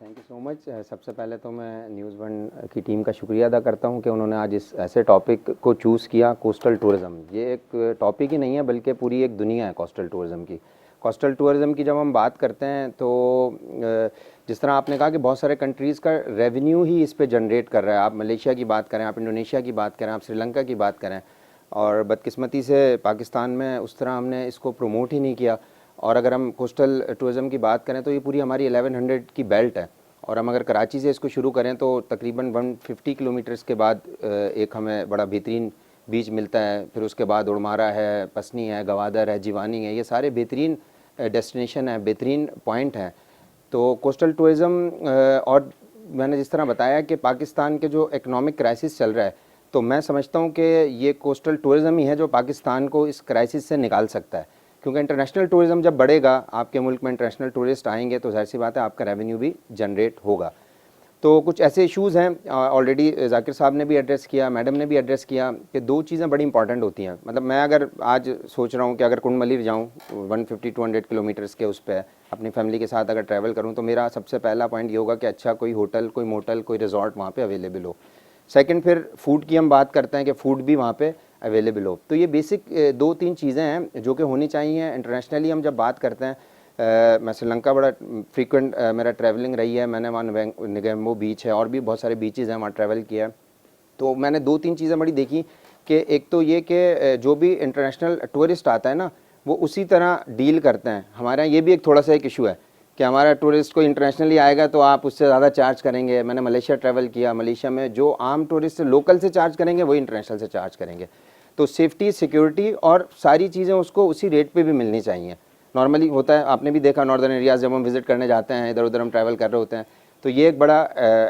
Thank you so much. सबसे पहले तो मैं न्यूज़ वन की टीम का शुक्रिया अदा करता हूं कि उन्होंने आज इस ऐसे टॉपिक को चूज़ किया, कोस्टल टूरिज़्म। ये एक टॉपिक ही नहीं है बल्कि पूरी एक दुनिया है कोस्टल टूरिज़्म की। कोस्टल टूरिज़्म की जब हम बात करते हैं तो जिस तरह आपने कहा कि बहुत सारे कंट्रीज़ का रेवेन्यू ही इस पे जनरेट कर रहा है। आप मलेशिया की बात करें, आप इंडोनेशिया की बात करें, आप श्रीलंका की बात करें, और बदकिस्मती से पाकिस्तान में उस तरह हमने इसको प्रमोट ही नहीं किया। और अगर हम कोस्टल टूरिज़म की बात करें तो ये पूरी हमारी 1100 की बेल्ट है, और हम अगर कराची से इसको शुरू करें तो तकरीबन 150 किलोमीटर्स के बाद एक हमें बड़ा बेहतरीन बीच मिलता है। फिर उसके बाद उड़मारा है, पसनी है, गवादर है, जीवानी है, ये सारे बेहतरीन डेस्टिनेशन है, बेहतरीन पॉइंट हैं। तो कोस्टल टूरिज़म, और मैंने जिस तरह बताया कि पाकिस्तान के जो इकनॉमिक क्राइसिस चल रहा है, तो मैं समझता हूँ कि ये कोस्टल टूरिज़म ही है जो पाकिस्तान को इस क्राइसिस से निकाल सकता है। क्योंकि इंटरनेशनल टूरिज़म जब बढ़ेगा, आपके मुल्क में इंटरनेशनल टूरिस्ट आएंगे, तो जाहिर सी बात है आपका रेवेन्यू भी जनरेट होगा। तो कुछ ऐसे इश्यूज़ हैं, ऑलरेडी जाकिर साहब ने भी एड्रेस किया, मैडम ने भी एड्रेस किया, कि 2 चीज़ें बड़ी इंपॉर्टेंट होती हैं। मतलब मैं अगर आज सोच रहा हूँ कि अगर कुंडमली जाऊँ 150-200 किलोमीटर्स के उस पर अपनी फैमिली के साथ अगर ट्रैवल करूँ, तो मेरा सबसे पहला पॉइंट ये होगा कि अच्छा कोई होटल, कोई मोटल, कोई रिजॉर्ट वहाँ पर अवेलेबल हो। सेकंड, फिर फूड की हम बात करते हैं कि फ़ूड भी वहाँ पे अवेलेबल हो। तो ये बेसिक 2-3 चीज़ें हैं जो कि होनी चाहिए। इंटरनेशनली हम जब बात करते हैं, मैं श्रीलंका बड़ा फ्रीक्वेंट मेरा ट्रैवलिंग रही है, मैंने वहाँ निगेम्बो बीच है और भी बहुत सारे बीचेज़ हैं वहाँ ट्रैवल किया है। तो मैंने 2-3 चीज़ें बड़ी देखी कि एक तो ये कि जो भी इंटरनेशनल टूरिस्ट आता है ना, वो उसी तरह डील करते हैं। हमारे यहाँ ये भी एक थोड़ा सा एक इशू है कि हमारा टूरिस्ट कोई इंटरनेशनली आएगा तो आप उससे ज़्यादा चार्ज करेंगे। मैंने मलेशिया ट्रैवल किया, मलेशिया में जो आम टूरिस्ट लोकल से चार्ज करेंगे वही इंटरनेशनल से चार्ज करेंगे। तो सेफ्टी, सिक्योरिटी और सारी चीज़ें उसको उसी रेट पे भी मिलनी चाहिए। नॉर्मली होता है, आपने भी देखा नॉर्दर्न एरियाज जब हम विजिट करने जाते हैं, इधर उधर हम ट्रैवल कर रहे होते हैं, तो ये एक बड़ा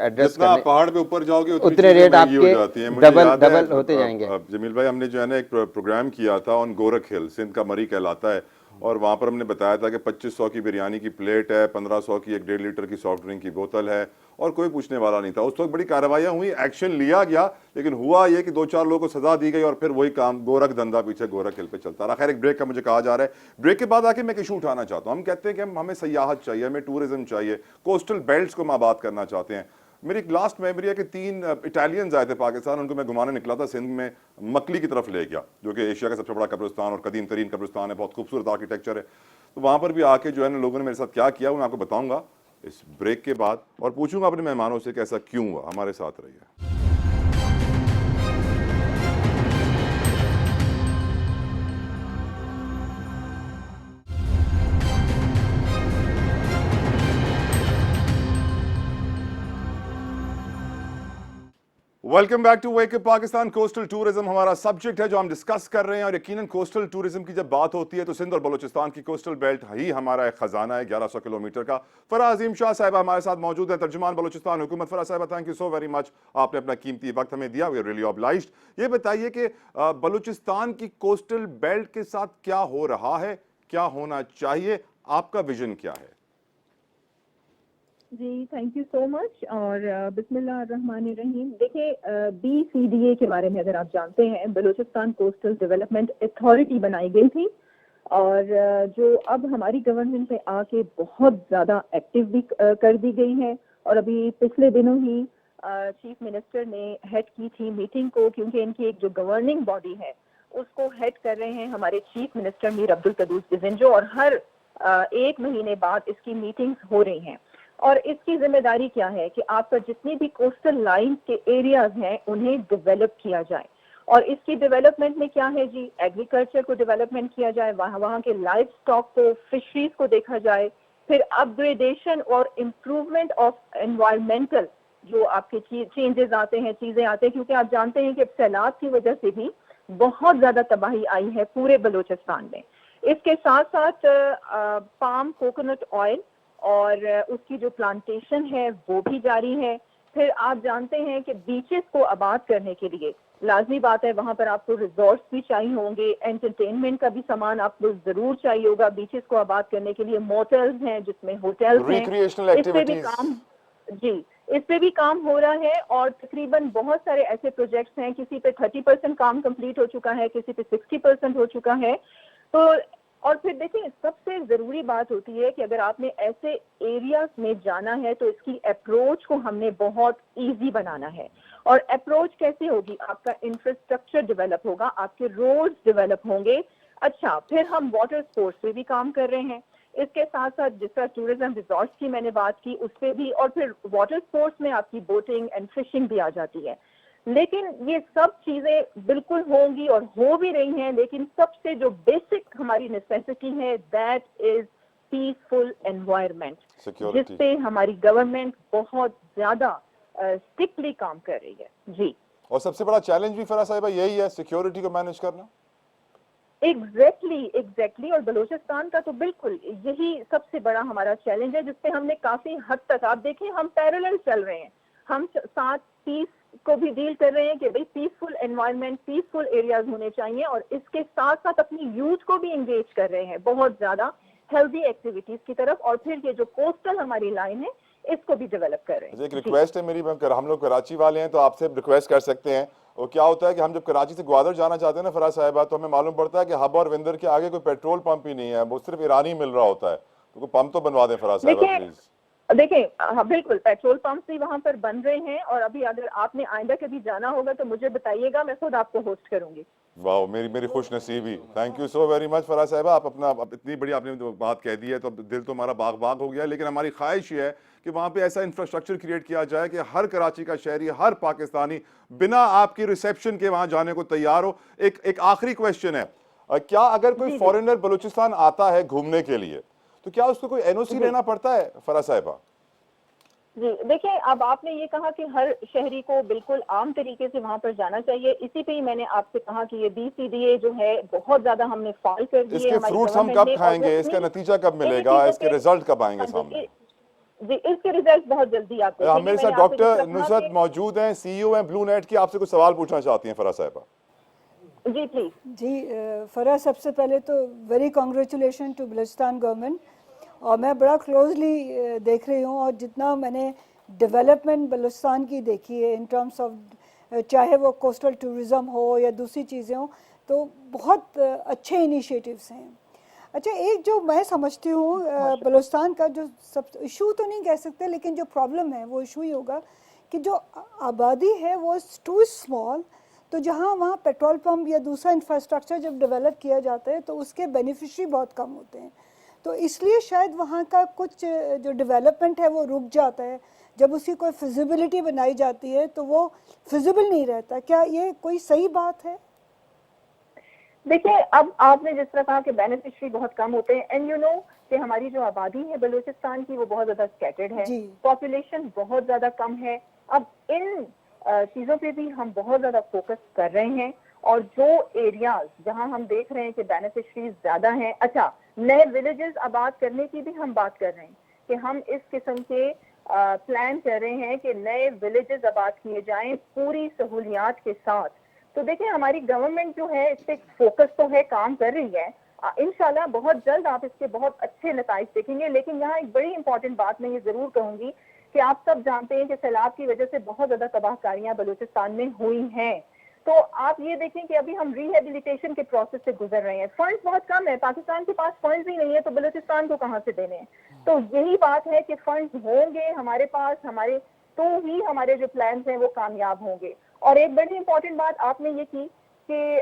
एड्रेस जितना आप पहाड़ पे ऊपर जाओगे उतने रेट आपके डबल होते जाएंगे। जमील भाई, हमने जो है ना एक प्रोग्राम किया था ऑन गोरख हिल, सिंध का मरी कहलाता है, और वहाँ पर हमने बताया था कि 2500 की बिरयानी की प्लेट है, 1500 की 1.5 लीटर की सॉफ्ट ड्रिंक की बोतल है, और कोई पूछने वाला नहीं था। उस वक्त बड़ी कार्रवाइयाँ हुई, एक्शन लिया गया, लेकिन हुआ ये कि 2-4 लोगों को सजा दी गई और फिर वही काम गोरख धंधा पीछे गोरख हिल पे चलता रहा। खैर, एक ब्रेक का मुझे कहा जा रहा है। ब्रेक के बाद आके मैं एक इशू उठाना चाहता हूँ। हम कहते हैं कि हमें सयाहत चाहिए, हमें टूरिज्म चाहिए, कोस्टल बेल्ट्स को हम आबाद करना चाहते हैं। मेरी एक लास्ट मेमोरी है कि 3 इटालियंस आए थे पाकिस्तान, उनको मैं घुमाने निकला था सिंध में, मकली की तरफ ले गया, जो कि एशिया का सबसे बड़ा कब्रिस्तान और कदीम तरीन कब्रिस्तान है, बहुत खूबसूरत आर्किटेक्चर है। तो वहाँ पर भी आके जो है ना लोगों ने मेरे साथ क्या किया, वो मैं आपको बताऊंगा इस ब्रेक के बाद, और पूछूंगा अपने मेहमानों से कि ऐसा क्यों हुआ। हमारे साथ रहिए। Welcome back to wake up Pakistan. Coastal tourism हमारा सब्जेक्ट है जो हम डिस्कस कर रहे हैं, और यकीनन कोस्टल टूरिज्म की जब बात होती है तो सिंध और बलूचिस्तान की कोस्टल बेल्ट ही हमारा एक खजाना है 1100 किलोमीटर का। फराह अजीम शाह साहिबा हमारे साथ मौजूद है, तर्जुमान बलूचिस्तान हुकूमत। फराह साहिबा, thank you so very much, आपने अपना कीमती वक्त हमें दिया, वी आर रियली ऑब्लाइज्ड। ये बताइए कि बलूचिस्तान की कोस्टल बेल्ट के साथ क्या हो रहा है, क्या होना चाहिए, आपका विजन क्या है? जी थैंक यू सो मच। और बिस्मिल्लाहिर्रहमानिर्रहीम। देखिए, BCDA के बारे में अगर आप जानते हैं, बलूचिस्तान कोस्टल डेवलपमेंट अथॉरिटी बनाई गई थी, और जो अब हमारी गवर्नमेंट में आके बहुत ज़्यादा एक्टिव भी कर दी गई है। और अभी पिछले दिनों ही चीफ मिनिस्टर ने हेड की थी मीटिंग को, क्योंकि इनकी एक जो गवर्निंग बॉडी है उसको हेड कर रहे हैं हमारे चीफ मिनिस्टर मीर अब्दुल कद्दूस डिजिंजो, और हर 1 महीने बाद इसकी मीटिंग्स हो रही हैं। और इसकी जिम्मेदारी क्या है कि आपका जितनी भी कोस्टल लाइन के एरियाज हैं उन्हें डेवलप किया जाए। और इसकी डेवलपमेंट में क्या है जी, एग्रीकल्चर को डेवलपमेंट किया जाए, वहाँ के लाइफ स्टॉक को, फिशरीज को देखा जाए, फिर अपग्रेडेशन और इम्प्रूवमेंट ऑफ एनवायरमेंटल जो आपके चेंजेस आते हैं, चीजें आते हैं, क्योंकि आप जानते हैं कि अब सैलाब की वजह से भी बहुत ज्यादा तबाही आई है पूरे बलूचिस्तान में। इसके साथ साथ पाम कोकोनट ऑयल और उसकी जो प्लांटेशन है वो भी जारी है। फिर आप जानते हैं कि बीचेस को आबाद करने के लिए लाजमी बात है वहां पर आपको रिजॉर्ट्स भी चाहिए होंगे, एंटरटेनमेंट का भी सामान आपको जरूर चाहिए होगा बीचेस को आबाद करने के लिए। मोटल्स हैं जिसमें होटल्स हैं, रिक्रिएशनल इस पे भी एक्टिविटीज, इस पे भी काम हो रहा है। और तकरीबन बहुत सारे ऐसे प्रोजेक्ट्स हैं, किसी पे 30% काम कंप्लीट हो चुका है, किसी पे 60% हो चुका है। तो और फिर देखिए, सबसे जरूरी बात होती है कि अगर आपने ऐसे एरियाज में जाना है तो इसकी अप्रोच को हमने बहुत इजी बनाना है। और अप्रोच कैसे होगी, आपका इंफ्रास्ट्रक्चर डेवलप होगा, आपके रोड्स डेवलप होंगे। अच्छा, फिर हम वाटर स्पोर्ट्स पे भी काम कर रहे हैं। इसके साथ साथ जिस तरह टूरिज्म रिजॉर्ट्स की मैंने बात की उस पे भी, और फिर वाटर स्पोर्ट्स में आपकी बोटिंग एंड फिशिंग भी आ जाती है। लेकिन ये सब चीजें बिल्कुल होंगी और हो भी रही हैं, लेकिन सबसे जो बेसिक हमारी नेसेसिटी है दैट इज पीसफुल एनवायरनमेंट, जिस पे हमारी गवर्नमेंट बहुत ज्यादा स्ट्रिक्टली काम कर रही है। जी, और सबसे बड़ा चैलेंज भी फराह साहिबा यही है, सिक्योरिटी को मैनेज करना। एग्जैक्टली। और बलूचिस्तान का तो बिल्कुल यही सबसे बड़ा हमारा चैलेंज है, जिसपे हमने काफी हद तक, आप देखें, हम पैरेलल चल रहे हैं। हम साथ पीस को भी डील कर रहे हैं कि भाई पीसफुल एनवायरनमेंट, पीसफुल एरियाज होने चाहिए, और इसके साथ साथ अपनी यूथ को भी एंगेज कर रहे हैं बहुत ज्यादा हेल्दी एक्टिविटीज की तरफ। और फिर ये जो कोस्टल हमारी लाइन है इसको भी डेवलप कर रहे हैं। एक रिक्वेस्ट है मेरी, हम लोग कराची वाले हैं तो आपसे रिक्वेस्ट कर सकते हैं। और क्या होता है कि हम जब कराची से ग्वादर जाना चाहते हैं ना फराह साहिबा, तो हमें मालूम पड़ता है कि हब और विंदर के आगे कोई पेट्रोल पंप ही नहीं है, वो सिर्फ ईरानी मिल रहा होता है। तो कोई पंप तो बनवा दें फराह साहिबा प्लीज। देखिए, हाँ बिल्कुल, पेट्रोल पंप भी वहां पर बन रहे हैं। और अभी अगर आपने आइंदा कभी जाना होगा तो मुझे बताइएगा, मैं खुद आपको होस्ट करूंगी। वाह, मेरी खुश नसीबी। Thank you so very much Farah साहिबा, आप अपना इतनी बड़ी आपने बात कह दी है तो दिल तो हमारा बाग बाग हो गया। लेकिन हमारी ख्वाहिश ये है कि वहाँ पे ऐसा इंफ्रास्ट्रक्चर क्रिएट किया जाए कि हर कराची का शहरी, हर पाकिस्तानी बिना आपकी रिसेप्शन के वहाँ जाने को तैयार हो। एक आखिरी क्वेश्चन है, क्या अगर कोई फॉरेनर बलूचिस्तान आता है घूमने के लिए तो क्या उसको कोई NOC लेना पड़ता है फराह साहिबा? जी देखिए, अब आपने ये कहा कि हर शहरी को बिल्कुल आम तरीके से वहां पर जाना चाहिए। इसी पे ही मैंने आपसे कहा कि ये BCDA जो है बहुत ज्यादा हमने फॉल कर दिए। इसके फ्रूट्स हम कब खाएंगे, इसका नतीजा कब मिलेगा, इसके रिजल्ट कब आएंगे सामने? जी, इसके रिजल्ट बहुत जल्दी आपको। मेरे साथ डॉक्टर नुसरत मौजूद हैं, CEO हैं ब्लू नेट की, आपसे कुछ सवाल पूछना चाहती हैं फराह साहिबा। जी प्लीज। जी फराह, सबसे पहले तो very congratulation to Balochistan government, और मैं बड़ा क्लोजली देख रही हूँ। और जितना मैंने डेवलपमेंट बलूचिस्तान की देखी है इन टर्म्स ऑफ, चाहे वो कोस्टल टूरिज़म हो या दूसरी चीज़ें हो, तो बहुत अच्छे इनिशिएटिव्स हैं। अच्छा, एक जो मैं समझती हूँ बलूचिस्तान का जो सब इशू तो नहीं कह सकते, लेकिन जो प्रॉब्लम है वो इशू ही होगा कि जो आबादी है वो टू स्मॉल। तो जहाँ वहाँ पेट्रोल पंप या दूसरा इंफ्रास्ट्रक्चर जब डेवलप किया जाता है तो उसके बेनिफिशरी बहुत कम होते हैं। तो इसलिए शायद वहाँ का कुछ जो डेवलपमेंट है वो रुक जाता है। जब उसकी कोई फिजिबिलिटी बनाई जाती है तो वो फिजिबल नहीं रहता। क्या ये कोई सही बात है? देखिए, अब आपने जिस तरह कहा कि बेनिफिशरी बहुत कम होते हैं, एंड यू नो कि हमारी जो आबादी है बलूचिस्तान की वो बहुत ज्यादा स्कैटर्ड है, पॉपुलेशन बहुत ज्यादा कम है। अब इन चीज़ों पे भी हम बहुत ज़्यादा फोकस कर रहे हैं। और जो एरियाज जहां हम देख रहे हैं कि बेनिफिशरीज ज़्यादा हैं, अच्छा नए विलेजेस आबाद करने की भी हम बात कर रहे हैं कि हम इस किस्म के प्लान कर रहे हैं कि नए विलेजेस आबाद किए जाएं पूरी सहूलियात के साथ। तो देखिए हमारी गवर्नमेंट जो है इस पे फोकस तो है, काम कर रही है। इंशाल्लाह बहुत जल्द आप इसके बहुत अच्छे नताइज देखेंगे। लेकिन यहाँ एक बड़ी इंपॉर्टेंट बात मैं ये जरूर कहूंगी कि आप सब जानते हैं कि सैलाब की वजह से बहुत ज्यादा तबाहकारियां बलूचिस्तान में हुई हैं। तो आप ये देखें कि अभी हम रिहेबिलिटेशन के प्रोसेस से गुजर रहे हैं। फंड्स बहुत कम है, पाकिस्तान के पास फंड्स ही नहीं है, तो बलूचिस्तान को कहाँ से देने हैं? तो यही बात है कि फंड्स होंगे हमारे पास, हमारे तो ही हमारे जो प्लान्स हैं वो कामयाब होंगे। और एक बड़ी इंपॉर्टेंट बात आपने ये की कि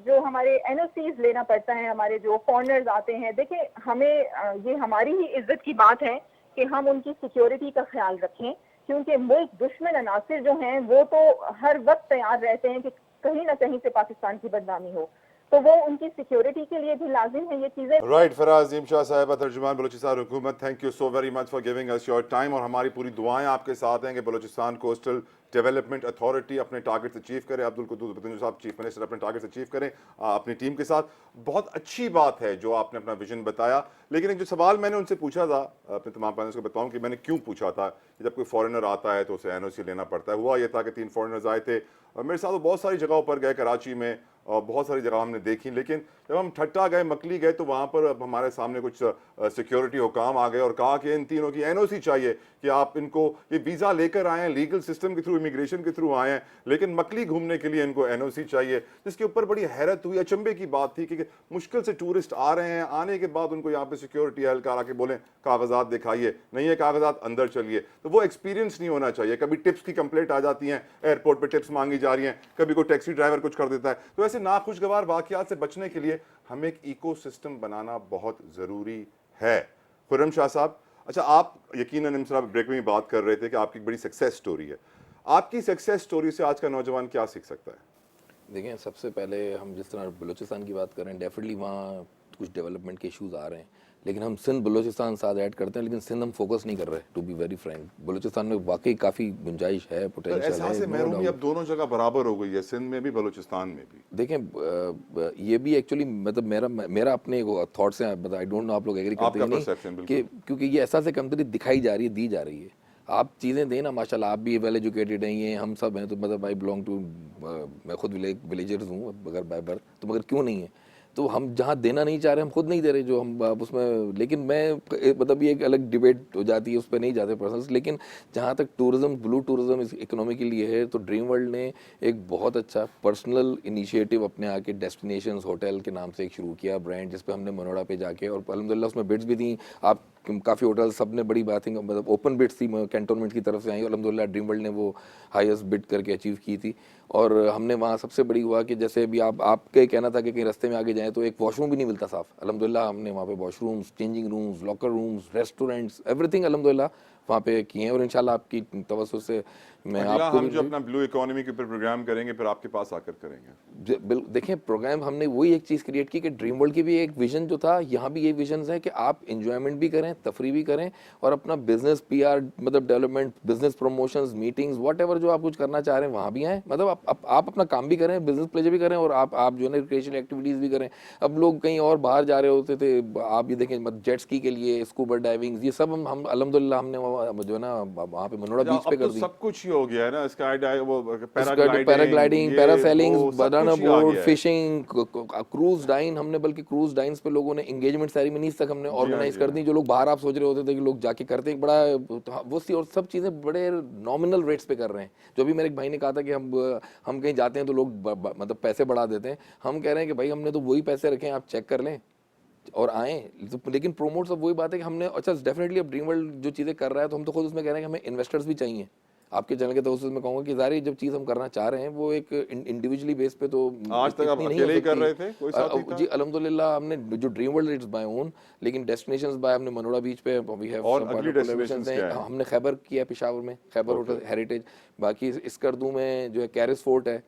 जो हमारे एनओसीज लेना पड़ता है, हमारे जो फॉरेनर्स आते हैं, देखिए हमें ये हमारी ही इज्जत की बात है कि हम उनकी सिक्योरिटी का ख्याल रखें, क्योंकि मुल्क दुश्मन अनासिर जो हैं वो तो हर वक्त तैयार रहते हैं कि कहीं ना कहीं से पाकिस्तान की बदनामी हो, तो वो उनकी सिक्योरिटी के लिए भी लाजिम है ये चीज़ें। राइट, फराज अजीम शाह साहिबा, तर्जुमान बलूचिस्तान हुकूमत, thank you so very much for giving us your time. और हमारी पूरी दुआएं आपके साथ हैं कि बलूचिस्तान कोस्टल डेवलपमेंट अथॉरिटी अपने टारगेट्स अचीव करे। अब्दुल कुद्दूस बतंजो साहब चीफ मिनिस्टर अपने टारगेट्स अचीव करें अपनी टीम के साथ। बहुत अच्छी बात है जो आपने अपना विजन बताया। लेकिन एक जो सवाल मैंने उनसे पूछा था, अपने तमाम पैनल्स को बताऊं कि मैंने क्यों पूछा था कि जब कोई फॉरेनर आता है तो उसे एनओसी लेना पड़ता है। हुआ ये था कि 3 फॉरेनर्स आए थे मेरे साथ, वो बहुत सारी जगहों पर गए, कराची में और बहुत सारी जगह हमने देखी। लेकिन जब हम ठट्टा गए, मकली गए, तो वहाँ पर अब हमारे सामने कुछ सिक्योरिटी हुकाम आ गए और कहा कि इन तीनों की एनओसी चाहिए कि आप इनको ये वीज़ा लेकर आए हैं, लीगल सिस्टम के थ्रू, इमिग्रेशन के थ्रू आए हैं, लेकिन मकली घूमने के लिए इनको एनओसी चाहिए। जिसके ऊपर बड़ी हैरत हुई, अचंभे की बात थी कि मुश्किल से टूरिस्ट आ रहे हैं, आने के बाद उनको यहाँ पे सिक्योरिटी एहलकार आके बोलें कागजात दिखाइए, नहीं है कागजात, अंदर चलिए। तो वो एक्सपीरियंस नहीं होना चाहिए। कभी टिप्स की कंप्लेंट आ जाती हैं, एयरपोर्ट पर टिप्स मांगी जा रही हैं, कभी कोई टैक्सी ड्राइवर कुछ कर देता है। तो ऐसे नाखुशगवार वाकयात से बचने के लिए हमें एक इकोसिस्टम बनाना बहुत ज़रूरी है। खुर्रम शाह साहब, अच्छा आप यकीनन इमसरा ब्रेक में बात कर रहे थे कि आपकी बड़ी सक्सेस स्टोरी है। आपकी सक्सेस स्टोरी से आज का नौजवान क्या सीख सकता है? देखें, सबसे पहले हम जिस तरह बलूचिस्तान की बात कर रहे हैं, डेफिनेटली वहाँ कुछ डेवलपमेंट के इश्यूज आ रहे हैं, लेकिन हम सिंध बलूचिस्तान साथ ऐड करते हैं, लेकिन सिंध हम फोकस नहीं कर रहे। To be very frank, Balochistan में वाकई काफ़ी गुंजाइश है, पोटेंशियल है। महरूमी अब दोनों जगह बराबर हो गई है, सिंध में भी बलूचिस्तान में भी। देखें, ये भी एक्चुअली मतलब मेरा अपने थॉट्स हैं, आई डोंट नो आप लोग एग्री करते हैं नहीं, कि क्योंकि ये ऐसा से कमतरी दिखाई जा रही है, दी जा रही है। आप चीज़ें दें ना, माशाल्लाह आप भी वेल एजुकेटेड हैं, ये हम सब हैं, तो मतलब आई बिलोंग टू, मैं खुद विलेजर्स हूँ अगर बाय बर्थ, तो मगर क्यों नहीं है? तो हम जहाँ देना नहीं चाह रहे हम खुद नहीं दे रहे जो हम उसमें। लेकिन मैं मतलब ये एक अलग डिबेट हो जाती है, उस पर नहीं जाते पर्सनल। लेकिन जहाँ तक टूरिज़्म, ब्लू टूरिज़्म इस इकोनॉमी के लिए है, तो ड्रीम वर्ल्ड ने एक बहुत अच्छा पर्सनल इनिशिएटिव अपने आके डेस्टिनेशंस होटल के नाम से एक शुरू किया ब्रांड, जिस पे हमने मनोड़ा पे जाके, और अल्हम्दुलिल्लाह उसमें बिड्स भी थी। आप काफ़ी होटल सब ने बड़ी बात, मतलब ओपन बिड्स थी कैंटोनमेंट की तरफ से आई, और अल्हम्दुलिल्लाह ड्रीम वर्ल्ड ने वो हाईएस्ट बिड करके अचीव की थी। और हमने वहाँ सबसे बड़ी हुआ कि जैसे अभी आपके कहना था कि कहीं रास्ते में आगे जाएं तो एक वॉशरूम भी नहीं मिलता साफ, अल्हम्दुलिल्लाह हमने वहाँ पे washrooms, changing rooms, locker rooms, restaurants, everything अल्हम्दुलिल्लाह वहाँ पे किए हैं। और इंशाल्लाह आपकी तवज्जो से मैं आपको हम जो अपना ब्लू इकोनॉमी के ऊपर प्रोग्राम करेंगे फिर आपके पास आकर करेंगे। देखें, प्रोग्राम हमने वही एक चीज़ क्रिएट की कि ड्रीम वर्ल्ड की भी एक विजन जो था, यहाँ भी ये विजन है कि आप इंजॉयमेंट भी करें, तफरी भी करें, और अपना बिजनेस PR मतलब development, business promotions, meetings, whatever जो आप कुछ करना चाह रहे हैं वहाँ भी आएँ। मतलब आप अपना काम भी करें, बिजनेस प्लेजर भी करें, और आप जो है रिक्रिएशनल एक्टिविटीज़ भी करें। अब लोग कहीं और बाहर जा रहे होते थे, आप ये देखें मतलब जेट स्की के लिए, स्कूबा डाइविंग, ये सब हम अल्हम्दुलिल्लाह हमने जो है ना वहाँ पे मनोड़ा बीच पे कर दी। सब कुछ ही हो गया है ना, पैराग्लाइडिंग, पैरासेलिंग, बनाना बोर्ड, फिशिंग, क्रूज डाइन, हमने बल्कि क्रूज डाइन्स पे लोगों ने एंगेजमेंट सेरेमनीज तक हमने ऑर्गेनाइज कर दी, जो लोग बाहर आप सोच रहे होते थे कि लोग जाके करते हैं, बड़ा वो सी, और सब चीज़ें बड़े नॉमिनल रेट्स पे कर रहे हैं। जो अभी मेरे एक भाई ने कहा था कि हम कहीं जाते हैं तो लोग मतलब पैसे बढ़ा देते हैं, हम कह रहे हैं कि भाई हमने तो वही पैसे रखे हैं, आप चेक कर लें और आएँ। तो लेकिन प्रोमोट सब वही बात है कि हमने, अच्छा डेफिनेटली अब ड्रीम वर्ल्ड जो चीज़ें कर रहा है तो हम तो खुद उसमें कह रहे हैं कि हमें इन्वेस्टर्स भी चाहिए। आपके चैनल के तो उसमें कहूँगा कि ज़ाहिर जब चीज़ हम करना चाह रहे हैं वो एक इंडिविजुअली बेस पे, तो आज तक आप अकेले ही कर रहे थे, कोई साथी था? जी अल्हम्दुलिल्लाह हमने जो dream world it's by own, लेकिन डेस्टिनेशंस बाय हमने मनोड़ा बीच पे वी हैव, और अगली डेस्टिनेशंस क्या है? हमने खैबर किया, पेशावर में खैबर होटल हेरिटेज, बाकी इस्कर्दू में जो है कैरिस फोर्ट है,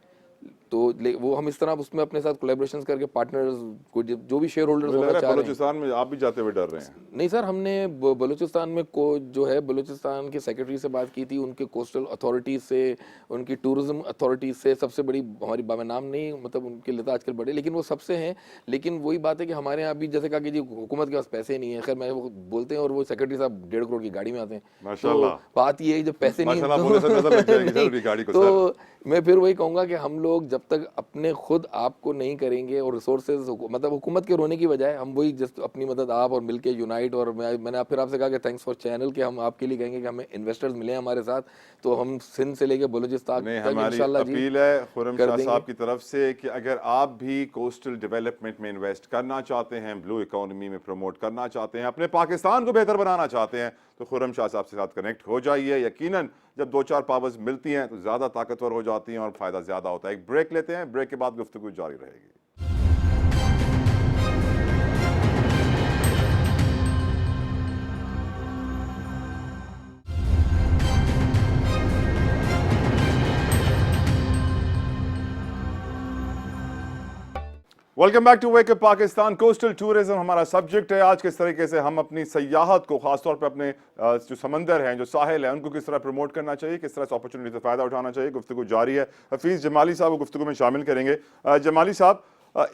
तो वो हम इस तरह उसमें अपने साथ कोलैबोरेशंस करके पार्टनर्स को जो भी शेयर होल्डर्स मुझे लग होना रहा है चाह रहे हैं। बलूचिस्तान में आप भी जाते हुए डर रहे हैं। नहीं सर, हमने बलूचिस्तान में को जो है बलूचिस्तान के सेक्रेटरी से बात की थी, उनके कोस्टल अथॉरिटीज से, उनकी टूरिज्म अथॉरिटीज से, सबसे बड़ी हमारी मैं नाम नहीं मतलब उनके लेता आजकल बड़े, लेकिन वो सबसे हैं। लेकिन वही बात है कि हमारे यहाँ भी जैसे कहा कि जी हुकूमत के पास पैसे नहीं है, खैर मैं वो बोलते हैं और वो सेक्रेटरी साहब 1.5 करोड़ की गाड़ी में आते हैं। माशाल्लाह। तो बात ये है जब पैसे नहीं माशाल्लाह बोलने से नजर लग जाएगी सर उनकी गाड़ी को। तो मैं फिर वही कहूंगा कि हम लोग जब तक अपने खुद आपको नहीं करेंगे और रिसोर्सेज मतलब हुकूमत के रोने की बजाय हम वही जस्ट अपनी मदद आप और मिलके यूनाइट, और मैंने फिर आपसे कहा कि थैंक्स फॉर चैनल कि हम आपके लिए कहेंगे कि हमें इन्वेस्टर्स मिले हमारे साथ, तो हम सिंध से लेके बलूचिस्तान नहीं, तक हमारी इंशाल्लाह जी अपील है खुर्रम कर शाह देंगे। साहब की तरफ से कि अगर आप भी कोस्टल डेवलपमेंट में इन्वेस्ट करना चाहते हैं, ब्लू इकोनॉमी में प्रमोट करना चाहते हैं, अपने पाकिस्तान को बेहतर बनाना चाहते हैं, तो खुर्रम शाह साहब के साथ कनेक्ट हो जाइए। यकीनन जब 2-4 पावर्स मिलती हैं तो ज़्यादा ताकतवर हो जाती हैं और फ़ायदा ज़्यादा होता है। एक ब्रेक लेते हैं, ब्रेक के बाद गुफ्तगू जारी रहेगी। Welcome back to wake up Pakistan. Coastal tourism हमारा सब्जेक्ट है आज। किस तरीके से हम अपनी सयाहत को, खासतौर पे अपने जो समंदर हैं, जो साहिल हैं, उनको किस तरह प्रमोट करना चाहिए, किस तरह से अपॉर्चुनिटी से फ़ायदा उठाना चाहिए। गुफ्तगू जारी है। हफीज़ जमाली साहब को गुफ्तगू में शामिल करेंगे। जमाली साहब,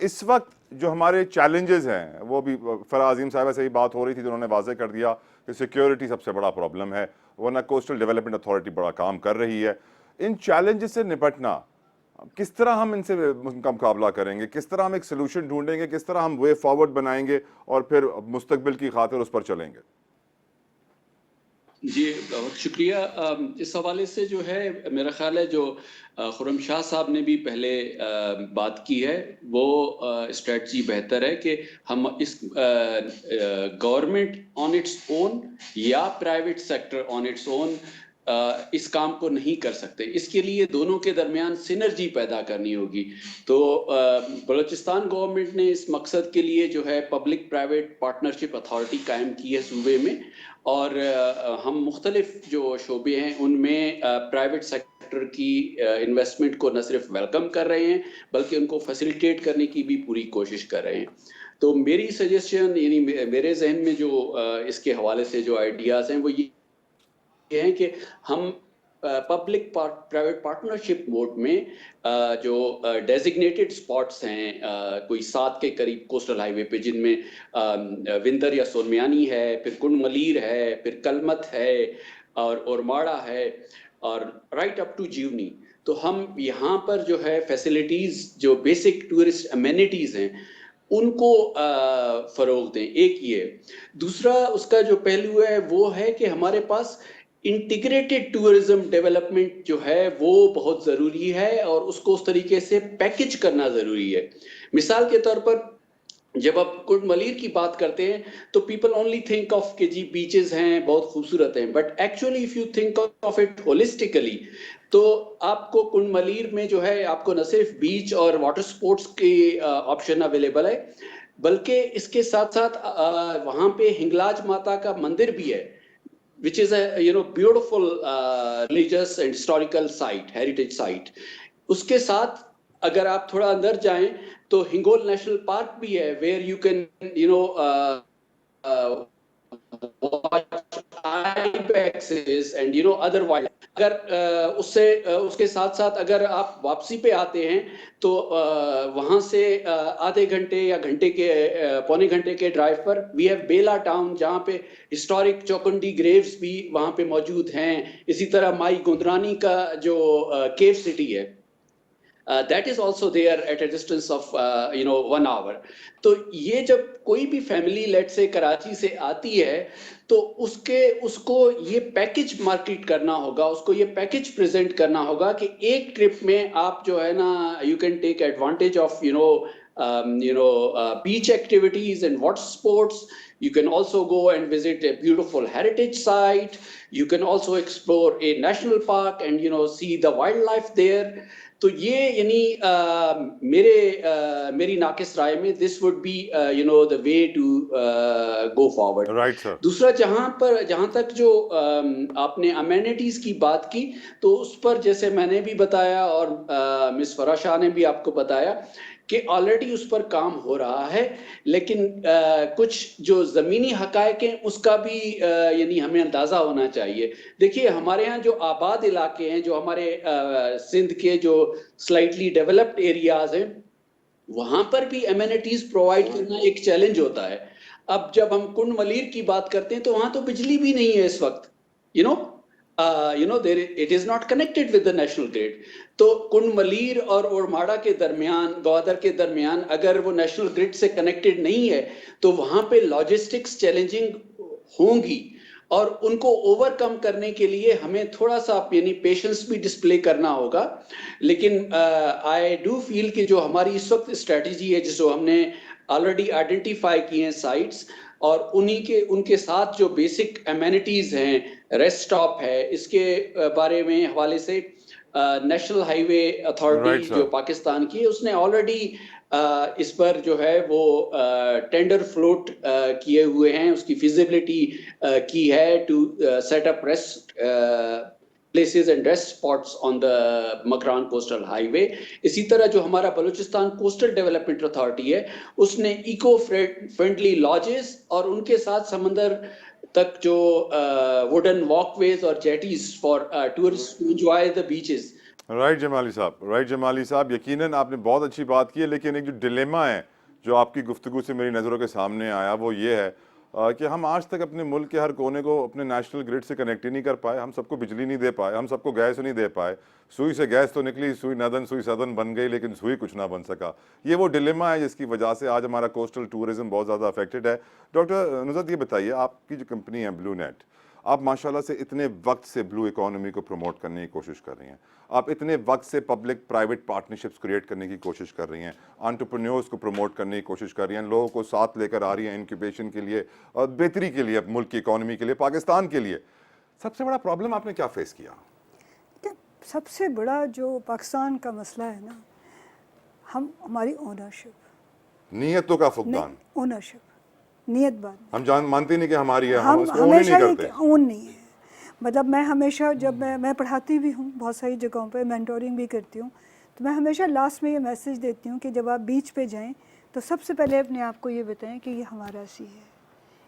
इस वक्त जो हमारे चैलेंजेस हैं, वो भी फराह अजीम साहिबा से ही बात हो रही थी, जिन्होंने वाज़ेह कर दिया कि सिक्योरिटी सबसे बड़ा प्रॉब्लम है, वरना कोस्टल डेवलपमेंट अथॉरिटी बड़ा काम कर रही है। इन चैलेंजेस से निपटना, किस तरह हम इनसे उनका मुकाबला करेंगे, किस तरह हम एक सोल्यूशन ढूंढेंगे, किस तरह हम वे फॉरवर्ड बनाएंगे और फिर मुस्तकबिल की खातिर उस पर चलेंगे? जी बहुत शुक्रिया। इस हवाले से जो है मेरा ख्याल है जो खुर्रम शाह साहब ने भी पहले बात की है, वो स्ट्रेटजी बेहतर है कि हम इस गवर्नमेंट ऑन इट्स ओन या private sector on its own इस काम को नहीं कर सकते। इसके लिए दोनों के दरमियान सिनर्जी पैदा करनी होगी। तो बलूचिस्तान गवर्नमेंट ने इस मकसद के लिए जो है पब्लिक प्राइवेट पार्टनरशिप अथॉरिटी कायम की है सूबे में, और हम मुख्तलिफ जो शोबे हैं उनमें प्राइवेट सेक्टर की इन्वेस्टमेंट को न सिर्फ वेलकम कर रहे हैं बल्कि उनको फैसिलिटेट करने की भी पूरी कोशिश कर रहे हैं। तो मेरी सजेशन, यानी मेरे जहन में जो इसके हवाले से जो आइडियाज़ हैं वो ये हैं कि हम पब्लिक प्राइवेट पार्टनरशिप मोड में जो डेजिग्नेटेड स्पॉट्स हैं, कोई 7 के करीब कोस्टल हाईवे पे, जिनमें विंदर या सोनमियानी है, फिर कुंड मलीर है, फिर कलमत है और ओरमाड़ा है और राइट अप टू जीवनी, तो हम यहाँ पर जो है फैसिलिटीज़, जो बेसिक टूरिस्ट अमेनिटीज़ हैं, उनको फ़रोग दें। एक ये। दूसरा उसका जो पहलू है वो है कि हमारे पास इंटीग्रेटेड टूरिज्म डेवलपमेंट जो है वो बहुत ज़रूरी है और उसको उस तरीके से पैकेज करना ज़रूरी है। मिसाल के तौर पर जब आप कुंड मलीर की बात करते हैं तो पीपल ओनली थिंक ऑफ कि जी बीचेस हैं, बहुत खूबसूरत हैं, but actually if you think of it holistically तो आपको कुंड मलीर में जो है आपको न सिर्फ बीच और वाटर स्पोर्ट्स के ऑप्शन अवेलेबल है, बल्कि इसके साथ साथ वहाँ पे हिंगलाज माता का मंदिर भी है, which is a beautiful religious and historical site, heritage site. उसके साथ अगर आप थोड़ा अंदर जाएं तो हिंगोल नेशनल पार्क भी है, where you can watch ibexes and other wild. अगर उसके साथ साथ अगर आप वापसी पे आते हैं तो वहां से आधे घंटे या घंटे के पौने घंटे के ड्राइव पर वी हैव बेला टाउन, जहाँ पे हिस्टोरिक चौकुंडी ग्रेव्स भी वहाँ पे मौजूद हैं। इसी तरह माई गुंदरानी का जो केव सिटी है, that is also there at a distance of 1 hour. तो ये जब कोई भी फैमिली लेट से कराची से आती है तो उसको ये पैकेज मार्केट करना होगा, उसको ये पैकेज प्रेजेंट करना होगा कि एक ट्रिप में आप जो है ना, you can take advantage of beach activities and water sports. You can also go and visit a beautiful heritage site. You can also explore a national park and see the wildlife there. तो ये यानी मेरी नाकिस राय में this would be the way to go forward. Right, sir. दूसरा जहां तक जो आपने अमेनिटीज की बात की, तो उस पर जैसे मैंने भी बताया और मिस फरा शाह ने भी आपको बताया कि ऑलरेडी उस पर काम हो रहा है, लेकिन कुछ जो ज़मीनी हकायक हैं उसका भी यानी हमें अंदाज़ा होना चाहिए. देखिए हमारे यहाँ जो आबाद इलाके हैं, जो हमारे सिंध के जो स्लाइटली डेवलप्ड एरियाज हैं, वहाँ पर भी एमेनिटीज़ प्रोवाइड करना एक चैलेंज होता है. अब जब हम कुंड मलीर की बात करते हैं तो वहाँ तो बिजली भी नहीं है इस वक्त, it is not connected with the national grid. तो कुंड मलीर और ओरमाड़ा के दरमियान, गवादर के दरमियान अगर वो नेशनल ग्रिड से कनेक्टेड नहीं है तो वहाँ पे लॉजिस्टिक्स चैलेंजिंग होंगी, और उनको ओवरकम करने के लिए हमें थोड़ा सा यानी पेशेंस भी डिस्प्ले करना होगा. लेकिन आई डू फील कि जो हमारी इस वक्त स्ट्रेटजी है, जिसको हमने ऑलरेडी आइडेंटिफाई किए हैं साइट्स, और उनके साथ जो बेसिक एमेनिटीज हैं, रेस्ट स्टॉप है, इसके बारे में हवाले से नेशनल हाईवे अथॉरिटी जो पाकिस्तान की है, उसने ऑलरेडी इस पर जो है वो टेंडर फ्लोट किए हुए हैं, उसकी फिजिबिलिटी की है to set up rest places and rest spots on the Makran coastal highway. इसी तरह जो हमारा बलूचिस्तान कोस्टल डेवलपमेंट अथॉरिटी है, उसने इको फ्रेंडली लॉजेस और उनके साथ समंदर तक जो वुडन वॉकवेज और jetties for tourist to enjoy the beaches. Right Jamali साहब, यकीनन आपने बहुत अच्छी बात की है, लेकिन एक जो डिलेमा है जो आपकी गुफ्तगू से मेरी नज़रों के सामने आया वो ये है कि हम आज तक अपने मुल्क के हर कोने को अपने नेशनल ग्रिड से कनेक्ट ही नहीं कर पाए. हम सबको बिजली नहीं दे पाए, हम सबको गैस नहीं दे पाए. सुई से गैस तो निकली, सुई नदन सुई सदन बन गई, लेकिन सुई कुछ ना बन सका. ये वो डिलेमा है जिसकी वजह से आज हमारा कोस्टल टूरिज्म बहुत ज़्यादा अफेक्टेड है. डॉक्टर नुज़रत, ये बताइए, आपकी जो कंपनी है ब्लू नेट, आप माशाल्लाह से इतने वक्त से ब्लू इकोनॉमी को प्रमोट करने की कोशिश कर रही हैं, आप इतने वक्त से पब्लिक प्राइवेट पार्टनरशिप्स क्रिएट करने की कोशिश कर रही हैं, एंटरप्रेन्योर्स को प्रमोट करने की कोशिश कर रही हैं, लोगों को साथ लेकर आ रही हैं इंक्यूबेशन के लिए और बेहतरी के लिए, मुल्क की इकोनॉमी के लिए, पाकिस्तान के लिए. सबसे बड़ा प्रॉब्लम आपने क्या फेस किया? सबसे बड़ा जो पाकिस्तान का मसला है ना, हमारी ओनरशिप, नीयतों का फुकदान. ओनरशिप, नियत बात हम मानते नहीं कि हमारी है, हम उसको ओन ही हमेशा नहीं करते. ओन नहीं है. मतलब मैं हमेशा जब मैं पढ़ाती भी हूँ बहुत सारी जगहों पे, मेंटोरिंग भी करती हूँ, तो मैं हमेशा लास्ट में ये मैसेज देती हूँ कि जब आप बीच पे जाएं तो सबसे पहले अपने आप को ये बताएं कि ये हमारा सी है,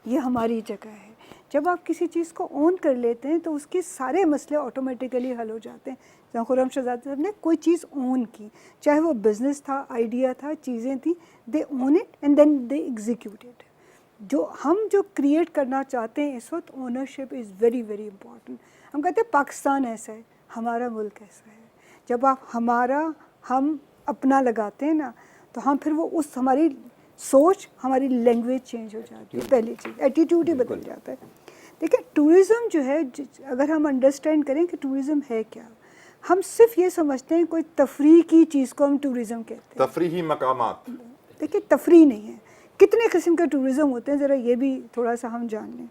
ये हमारी जगह है. जब आप किसी चीज़ को ओन कर लेते हैं तो उसके सारे मसले ऑटोमेटिकली हल हो जाते हैं. जहाँ खुर्रम शहजाद साहब ने कोई चीज़ ओन की, चाहे वो बिज़नेस था, आइडिया था, चीज़ें थी, they own it and then they executed. जो क्रिएट करना चाहते हैं इस वक्त, ownership is very very important. हम कहते हैं पाकिस्तान ऐसा है, हमारा मुल्क ऐसा है. जब आप हम अपना लगाते हैं ना, तो हम फिर वो उस हमारी सोच, हमारी लैंग्वेज चेंज हो जाती है. पहली चीज़ एटीट्यूड ही बदल जाता है. देखिए टूरिज़म जो है, अगर हम अंडरस्टैंड करें कि टूरिज़म है क्या, हम सिर्फ ये समझते हैं कोई तफरीह की चीज़ को हम टूरिज़म कहते हैं. तफरीही मकामात. देखिए तफरीह नहीं है, कितने किस्म के टूरिज़म होते हैं, ज़रा ये भी थोड़ा सा हम जान लें.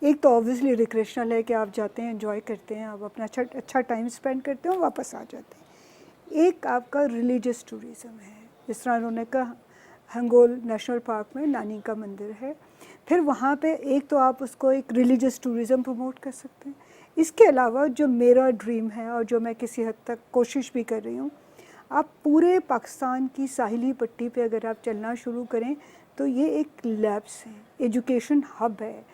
एक तो ऑब्वियसली रिक्रेशनल है कि आप जाते हैं, एंजॉय करते हैं, आप अपना अच्छा टाइम स्पेंड करते हैं, वापस आ जाते हैं. एक आपका रिलीजियस टूरिज़म है, जिस तरह उन्होंने कहा हंगोल नेशनल पार्क में नानी का मंदिर है, फिर वहाँ पे एक तो आप उसको एक रिलीजियस टूरिज़म प्रमोट कर सकते हैं. इसके अलावा जो मेरा ड्रीम है और जो मैं किसी हद तक कोशिश भी कर रही हूँ, आप पूरे पाकिस्तान की साहिली पट्टी पे अगर आप चलना शुरू करें तो ये एक लैब्स है, एजुकेशन हब है.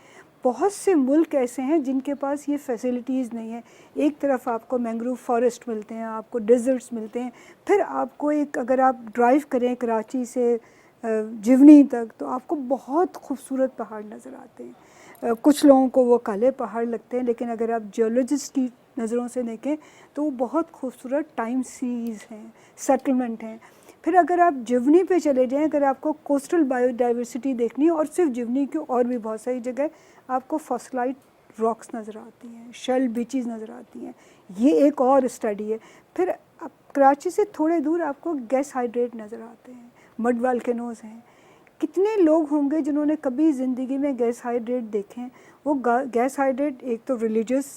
बहुत से मुल्क ऐसे हैं जिनके पास ये फैसिलिटीज़ नहीं है. एक तरफ आपको मैंग्रोव फॉरेस्ट मिलते हैं, आपको डेजर्ट्स मिलते हैं, फिर आपको एक अगर आप ड्राइव करें कराची से जिवनी तक तो आपको बहुत खूबसूरत पहाड़ नज़र आते हैं. कुछ लोगों को वो काले पहाड़ लगते हैं, लेकिन अगर आप जियोलॉजिस्ट की नज़रों से देखें तो वो बहुत खूबसूरत टाइम सीरीज़ हैं, सेटलमेंट हैं. फिर अगर आप जिवनी पे चले जाएं, अगर आपको कोस्टल बायोडाइवर्सिटी देखनी है, और सिर्फ जिवनी की और भी बहुत सारी जगह आपको फॉसिलाइट रॉक्स नज़र आती हैं, शेल बीचेस नज़र आती हैं, ये एक और स्टडी है. फिर कराची से थोड़े दूर आपको गैस हाइड्रेट नज़र आते हैं, मड वॉल्केनोज हैं। कितने लोग होंगे जिन्होंने कभी ज़िंदगी में गैस हाइड्रेट देखे हैं? वो गैस हाइड्रेट एक तो रिलीजियस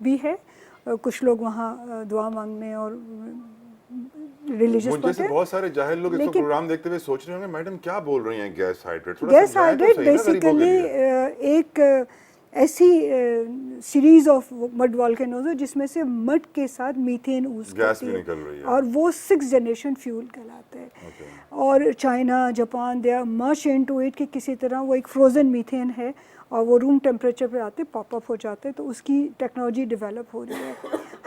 भी है, कुछ लोग वहाँ दुआ मांगने और रिलीजियस मुझे से बहुत सारे जाहिल लोग इसको प्रोग्राम देखते हुए सोच रहे होंगे मैडम क्या बोल रही हैं गैस हाइड्रेट, थोड़ा गैस समझाएं तो हाइड्रेट सही ना गरीबों के बेसिकली लिए। एक ऐसी सीरीज ऑफ मड वॉल्केनोज है जिसमें से मड के साथ मीथेन ऊज गैस करती भी है निकल रही है। और वो 6th जनरेशन फ्यूल कहलाते हैं। और China, Japan, they are much into it कि किसी तरह वो एक फ्रोज़न मीथेन है और वो रूम टेम्परेचर पे आते पॉप अप हो जाते हैं, तो उसकी टेक्नोलॉजी डेवलप हो रही है।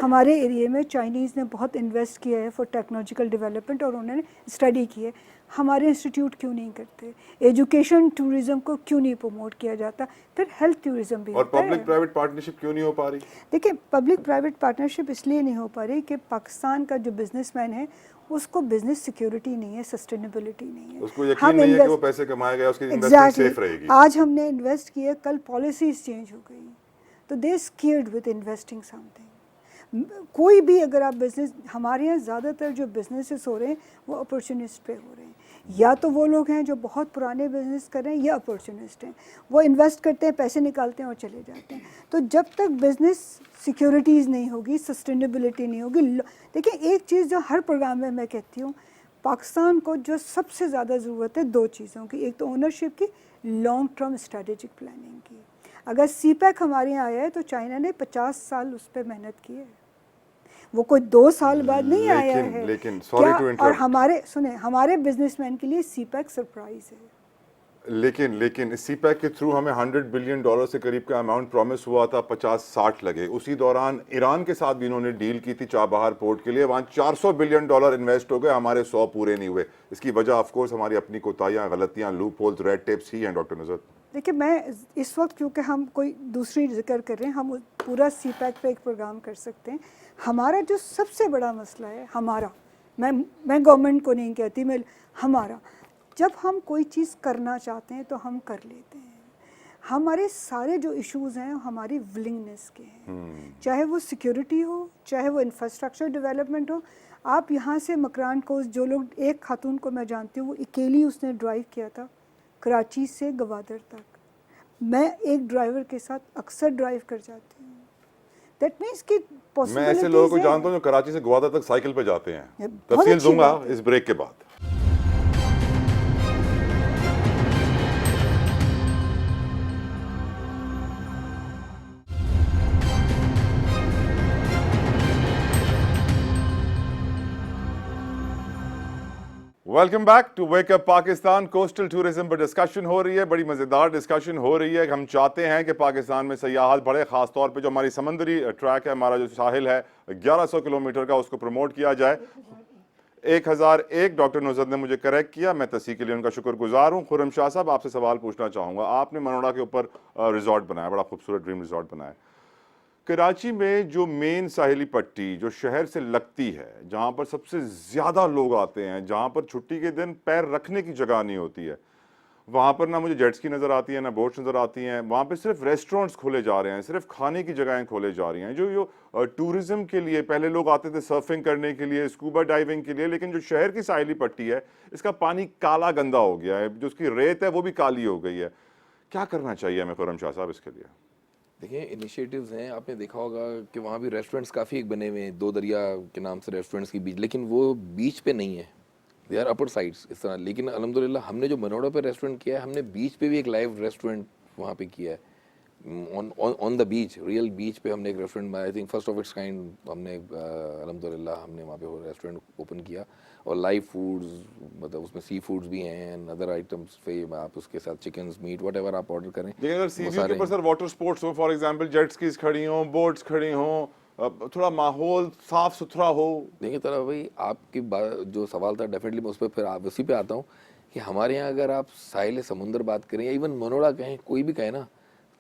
हमारे एरिया में चाइनीज़ ने बहुत इन्वेस्ट किया है फॉर टेक्नोलॉजिकल डेवलपमेंट और उन्होंने स्टडी की है। हमारे इंस्टीट्यूट क्यों नहीं करते? एजुकेशन टूरिज्म को क्यों नहीं प्रमोट किया जाता? फिर हेल्थ टूरिज्म भी और होता है। पब्लिक प्राइवेट पार्टनरशिप क्यों नहीं हो पा रही? देखिए, पब्लिक प्राइवेट पार्टनरशिप इसलिए नहीं हो पा रही कि पाकिस्तान का जो बिजनेसमैन है उसको बिजनेस सिक्योरिटी नहीं है, सस्टेनेबिलिटी नहीं है। उसको यकीन नहीं है कि वो पैसे कमाएगा, उसकी इन्वेस्टमेंट एग्जैक्टली सेफ रहेगी। आज हमने इन्वेस्ट किया, कल पॉलिसीज चेंज हो गई, तो दे स्केयर्ड विद इन्वेस्टिंग समथिंग। कोई भी अगर आप बिजनेस, हमारे यहाँ ज़्यादातर जो बिजनेसेस हो रहे हैं वो अपॉर्चुनिस्ट पे हो रहे हैं। या तो वो लोग हैं जो बहुत पुराने बिजनेस कर रहे हैं या अपॉर्चुनिस्ट हैं, वो इन्वेस्ट करते हैं, पैसे निकालते हैं और चले जाते हैं। तो जब तक बिजनेस सिक्योरिटीज़ नहीं होगी, सस्टेनेबिलिटी नहीं होगी। देखिए, एक चीज़ जो हर प्रोग्राम में मैं कहती हूँ, पाकिस्तान को जो सबसे ज़्यादा ज़रूरत है दो चीज़ों की, एक तो ओनरशिप की, लॉन्ग टर्म स्ट्रेटेजिक प्लानिंग की। अगर सीपैक हमारे यहाँ आया है तो चाइना ने 50 साल उस पर मेहनत की है, वो कोई 2 साल बाद नहीं आया है। लेकिन sorry to interrupt। और हमारे सुने, हमारे बिजनेसमैन के लिए सीपैक सरप्राइज है। लेकिन सीपैक के थ्रू हमें $100 बिलियन से करीब का अमाउंट प्रॉमिस हुआ था, 50-60 लगे। उसी दौरान ईरान के साथ भी इन्होंने डील की थी चाबहार पोर्ट के लिए, वहाँ $400 बिलियन इन्वेस्ट हो गए, हमारे 100 पूरे नहीं हुए। इसकी वजह ऑफ कोर्स हमारी अपनी कोताहियाँ, गलतियाँ, लूप होल्स, रेड टेप्स ही हैं डॉक्टर नुज़रत। देखिए, मैं इस वक्त क्योंकि हम कोई दूसरी जिक्र कर रहे हैं, हम पूरा सीपैक पे एक प्रोग्राम कर सकते हैं। हमारा जो सबसे बड़ा मसला है, हमारा, मैं गवर्नमेंट को नहीं कहती, मैं हमारा, जब हम कोई चीज़ करना चाहते हैं तो हम कर लेते हैं। हमारे सारे जो इश्यूज़ हैं हमारी विलिंगनेस के हैं, चाहे वो सिक्योरिटी हो, चाहे वो इंफ्रास्ट्रक्चर डेवलपमेंट हो। आप यहाँ से मकरान कोस्ट, जो लोग, एक खातून को मैं जानती हूँ, वो अकेली उसने ड्राइव किया था कराची से गवादर तक। मैं एक ड्राइवर के साथ अक्सर ड्राइव कर जाती हूँ। दैट मीन्स कि मैं ऐसे लोगों को जानता हूँ जो कराची से गवादर तक साइकिल पे जाते हैं। बहुत तफसील अच्छी दूंगा बात है। इस ब्रेक के बाद। Welcome back to wake up Pakistan. Coastal tourism पर डिस्कशन हो रही है, बड़ी मज़ेदार डिस्कशन हो रही है। हम चाहते हैं कि पाकिस्तान में सयाहत बढ़े, ख़ास तौर पे जो हमारी समंदरी ट्रैक है, हमारा जो साहिल है 1100 किलोमीटर का, उसको प्रमोट किया जाए। 1001 डॉक्टर नुज़रत ने मुझे करेक्ट किया, मैं तस्दीक के लिए उनका शुक्रगुजार हूँ। खुर्रम शाह साहब, आपसे सवाल पूछना चाहूँगा। आपने मनोड़ा के ऊपर रिजॉर्ट बनाया, बड़ा खूबसूरत ड्रीम रिजॉर्ट बनाया। कराची में जो मेन साहिली पट्टी जो शहर से लगती है, जहाँ पर सबसे ज़्यादा लोग आते हैं, जहाँ पर छुट्टी के दिन पैर रखने की जगह नहीं होती है, वहाँ पर ना मुझे जेट्स की नज़र आती है, ना बोट्स नज़र आती हैं। वहाँ पे सिर्फ रेस्टोरेंट्स खोले जा रहे हैं, सिर्फ खाने की जगहें खोले जा रही हैं। जो टूरिज़्म के लिए पहले लोग आते थे सर्फिंग करने के लिए, स्कूबा डाइविंग के लिए, लेकिन जो शहर की साहिली पट्टी है, इसका पानी काला गंदा हो गया है, जो उसकी रेत है वो भी काली हो गई है। क्या करना चाहिए हमें खुर्रम शाह साहब इसके लिए? देखिए, इनिशिएटिव्स हैं, आपने देखा होगा कि वहाँ भी रेस्टोरेंट्स काफ़ी एक बने हुए हैं, दो दरिया के नाम से रेस्टोरेंट्स की बीच, लेकिन वो बीच पे नहीं है, दे आर अपर साइड्स इस तरह। लेकिन अल्हम्दुलिल्लाह हमने जो मनोड़ा पे रेस्टोरेंट किया है, हमने बीच पे भी एक लाइव रेस्टोरेंट वहाँ पे किया है, ऑन द बीच, रियल बीच पे हमने एक restaurant, I think first of its kind, हमने अल्हम्दुलिल्लाह हमने वहाँ पे वो रेस्टोरेंट ओपन किया। और लाइव फूड्स, मतलब उसमें सी फूड्स भी हैं एंड अदर आइटम्स पे आप उसके साथ चिकन, मीट, व्हाटएवर आप ऑर्डर करें। लेकिन अगर सी व्यू के ऊपर सर वाटर स्पोर्ट्स हो, फॉर एग्जांपल जेट स्कीज खड़ी हों, बोट्स खड़ी हों, थोड़ा माहौल साफ सुथरा हो। देखिए तरह भाई, आपकी जो सवाल था डेफिनेटली मैं उस पर फिर उसी पे आता हूँ कि हमारे यहाँ अगर आप साहिल समुंदर बात करें या इवन मनोड़ा कहें, कोई भी कहे ना,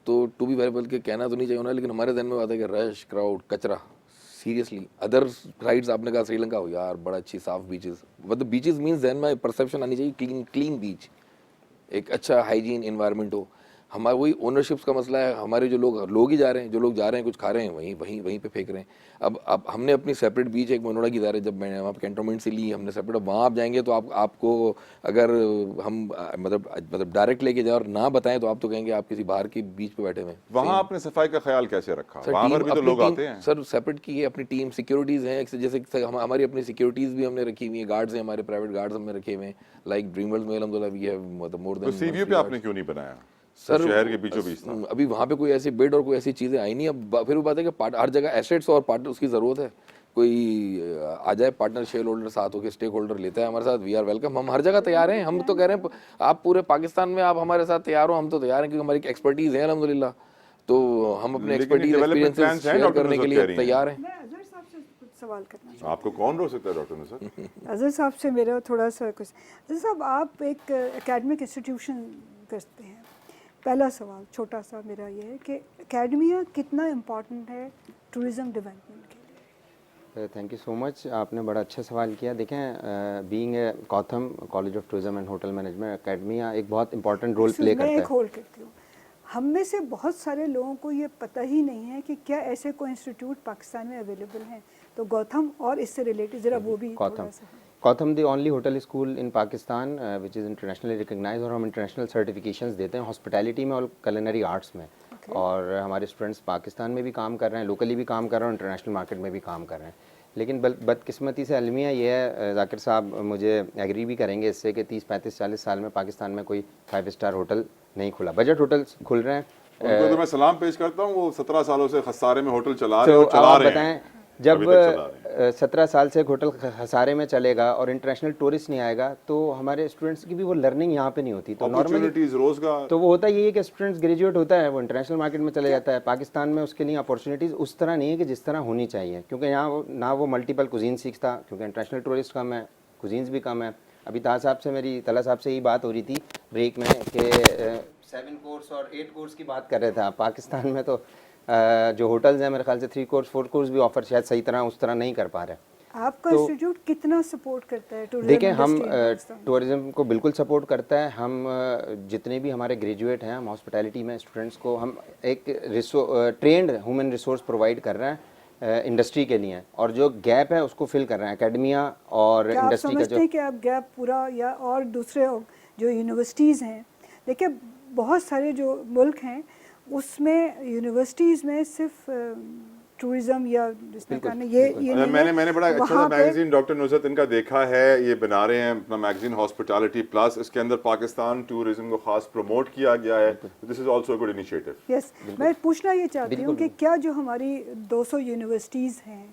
तो टू बी वेरी बल्कि कहना तो नहीं चाहिए होना, लेकिन हमारे ध्यान में आता है कि रश, क्राउड, कचरा। सीरियसली अदर राइड्स आपने कहा श्रीलंका हो, यार बड़ा अच्छी साफ beaches, but the beaches means then my perception आनी चाहिए क्लीन बीच, एक अच्छा हाइजीन इन्वायरमेंट हो। हमारा वही ओनरशिप्स का मसला है, हमारे जो लोग ही जा रहे हैं, जो लोग जा रहे हैं कुछ खा रहे हैं वहीं पे फेंक रहे हैं। अब हमने अपनी सेपरेट बीच एक मनोड़ा की दायरे, जब मैंने वहाँ पे कैंटोनमेंट से ली हमने सेपरेट, वहाँ आप जाएंगे तो आपको अगर हम मतलब डायरेक्ट लेके जाए और ना बताएं तो आप तो कहेंगे आप किसी बाहर की बीच पे बैठे हुए हैं। वहाँ आपने सफाई का ख्याल कैसे रखा? सर, वहाँ टीम पर भी तो अपनी लोग टीम- आते हैं। सर सेपरेट की है अपनी टीम, सिक्योरिटीज हैं जैसे हमारी अपनी सिक्योरिटीज भी हमने रखी हुई है, गार्ड्स हैं हमारे, प्राइवेट गार्ड्स हमने रखे हुए हैं, लाइक ड्रीम वर्ल्ड में अल्हम्दुलिल्लाह वी हैव मतलब मोर तो देन सीवीयू पे आपने क्यों नहीं बनाया? सर शहर के बीचों बीच था। अभी वहाँ पे कोई ऐसी बिड और कोई ऐसी चीज़ें आई नहीं। अब फिर वो बात है कि हर जगह एसेट्स और पार्टनर उसकी ज़रूरत है, कोई आ जाए पार्टनर शेयर होल्डर साथ होकर स्टेक होल्डर लेता है हमारे साथ, वी आर वेलकम, हम हर जगह तैयार हैं। हम तो कह रहे हैं आप पूरे पाकिस्तान में आप हमारे साथ तैयार हो, हम तो तैयार हैं क्योंकि हमारी एक्सपर्टीज़ है अल्हम्दुलिल्लाह, तो हम अपने लेकिन एक्सपर्टीज development plans एक्सपीरियंसेस हैं, शेयर डॉक्टर करने के नुसरत लिए कह रही हैं। तैयार हैं। मैं अजहर साहब से कुछ सवाल करना चाहूँ। आपको कौन रोक सकता है डॉक्टर नुसरत? अजहर साहब से मेरा थोड़ा सा कुछ, अजहर साहब आप एक एकेडमिक इंस्टीट्यूशन करते हैं, पहला सवाल छोटा सा मेरा ये है कि एकेडमिया कितना इम्पोर्टेंट है टूरिज़्म डेवलपमेंट के लिए? थैंक यू सो मच, आपने बड़ा अच्छा सवाल किया। देखें, being a Gotham college of tourism and hotel management, academia एक बहुत इंपॉर्टेंट रोल प्ले मैं एक करता है। होल्ड करती हूँ, हम में से बहुत सारे लोगों को ये पता ही नहीं है कि क्या ऐसे कोई इंस्टीट्यूट पाकिस्तान में अवेलेबल हैं, तो गौथम और इससे रिलेटेड ज़रा वो भी थोड़ा गौथम सा। Gotham the only hotel school in Pakistan which is internationally recognize, और हम इंटरनेशनल सर्टिफिकेशंस देते हैं हॉस्पिटैलिटी में और culinary आर्ट्स में। और हमारे स्टूडेंट्स पाकिस्तान में भी काम कर रहे हैं, लोकली भी काम कर रहे हैं, और इंटरनेशनल मार्केट में भी काम कर रहे हैं। लेकिन बदकिस्मती से अलमिया ये है, जाकिर साहब मुझे एग्री भी करेंगे इससे, कि 30, 35, 40 साल में पाकिस्तान में कोई 5 स्टार होटल नहीं खुला। बजट होटल्स खुल रहे हैं। उनको तो मैं सलाम पेश करता हूँ, वो 17 सालों से खसारे में होटल चला रहे तो हैं और चला आप रहे बताएं, हैं। जब अभी तक चला रहे हैं। 17 साल से एक होटल खसारे में चलेगा और इंटरनेशनल टूरिस्ट नहीं आएगा, तो हमारे स्टूडेंट्स की भी वो लर्निंग यहाँ पे नहीं होती। तो नॉर्मली अपॉर्चुनिटीज, रोजगार, तो वो होता ये है कि स्टूडेंट्स ग्रेजुएट होता है, वो इंटरनेशनल मार्केट में चले जाता है। पाकिस्तान में उसके लिए अपॉर्चुनिटीज़ उस तरह नहीं है कि जिस तरह होनी चाहिए, क्योंकि यहाँ ना वो मल्टीपल कुजीन सीखता, क्योंकि इंटरनेशनल टूरिस्ट कम है, कुजीन्स भी कम है। अभी तला साहब से यही बात हो रही थी ब्रेक में कि 7 कोर्स और 8 कोर्स की बात कर रहे थे। पाकिस्तान में तो जो होटल्स हैं मेरे ख्याल से 3 कोर्स 4 कोर्स भी ऑफर शायद सही तरह उस तरह नहीं कर पा रहे। आपका तो इंस्टीट्यूट कितना सपोर्ट करता है टूरिज्म? देखिए, हम टूरिज्म को बिल्कुल सपोर्ट करता है। हम जितने भी हमारे ग्रेजुएट हैं, हम हॉस्पिटैलिटी में स्टूडेंट्स को हम एक ट्रेंड ह्यूमन रिसोर्स प्रोवाइड कर रहे हैं इंडस्ट्री के लिए, और जो गैप है उसको फिल कर रहे हैं एकेडमिया और क्या आप इंडस्ट्री का समझते जो। हैं कि आप गैप पूरा, या और दूसरे जो यूनिवर्सिटीज़ हैं, देखिए बहुत सारे जो मुल्क हैं उसमें यूनिवर्सिटीज़ में सिर्फ टूरिज्म या जिसमें कहना ये नहीं है। मैंने बड़ा अच्छा सा वहाँ पे- मैगजीन डॉक्टर नुसरत इनका देखा है, ये बना रहे हैं अपना मैगजीन हॉस्पिटैलिटी प्लस, इसके अंदर पाकिस्तान टूरिज्म को खास प्रमोट किया गया है। This is also a good initiative. Yes, मैं पूछना ये चाहती हूँ कि क्या जो हमारी 200 यूनिवर्सिटीज़ हैं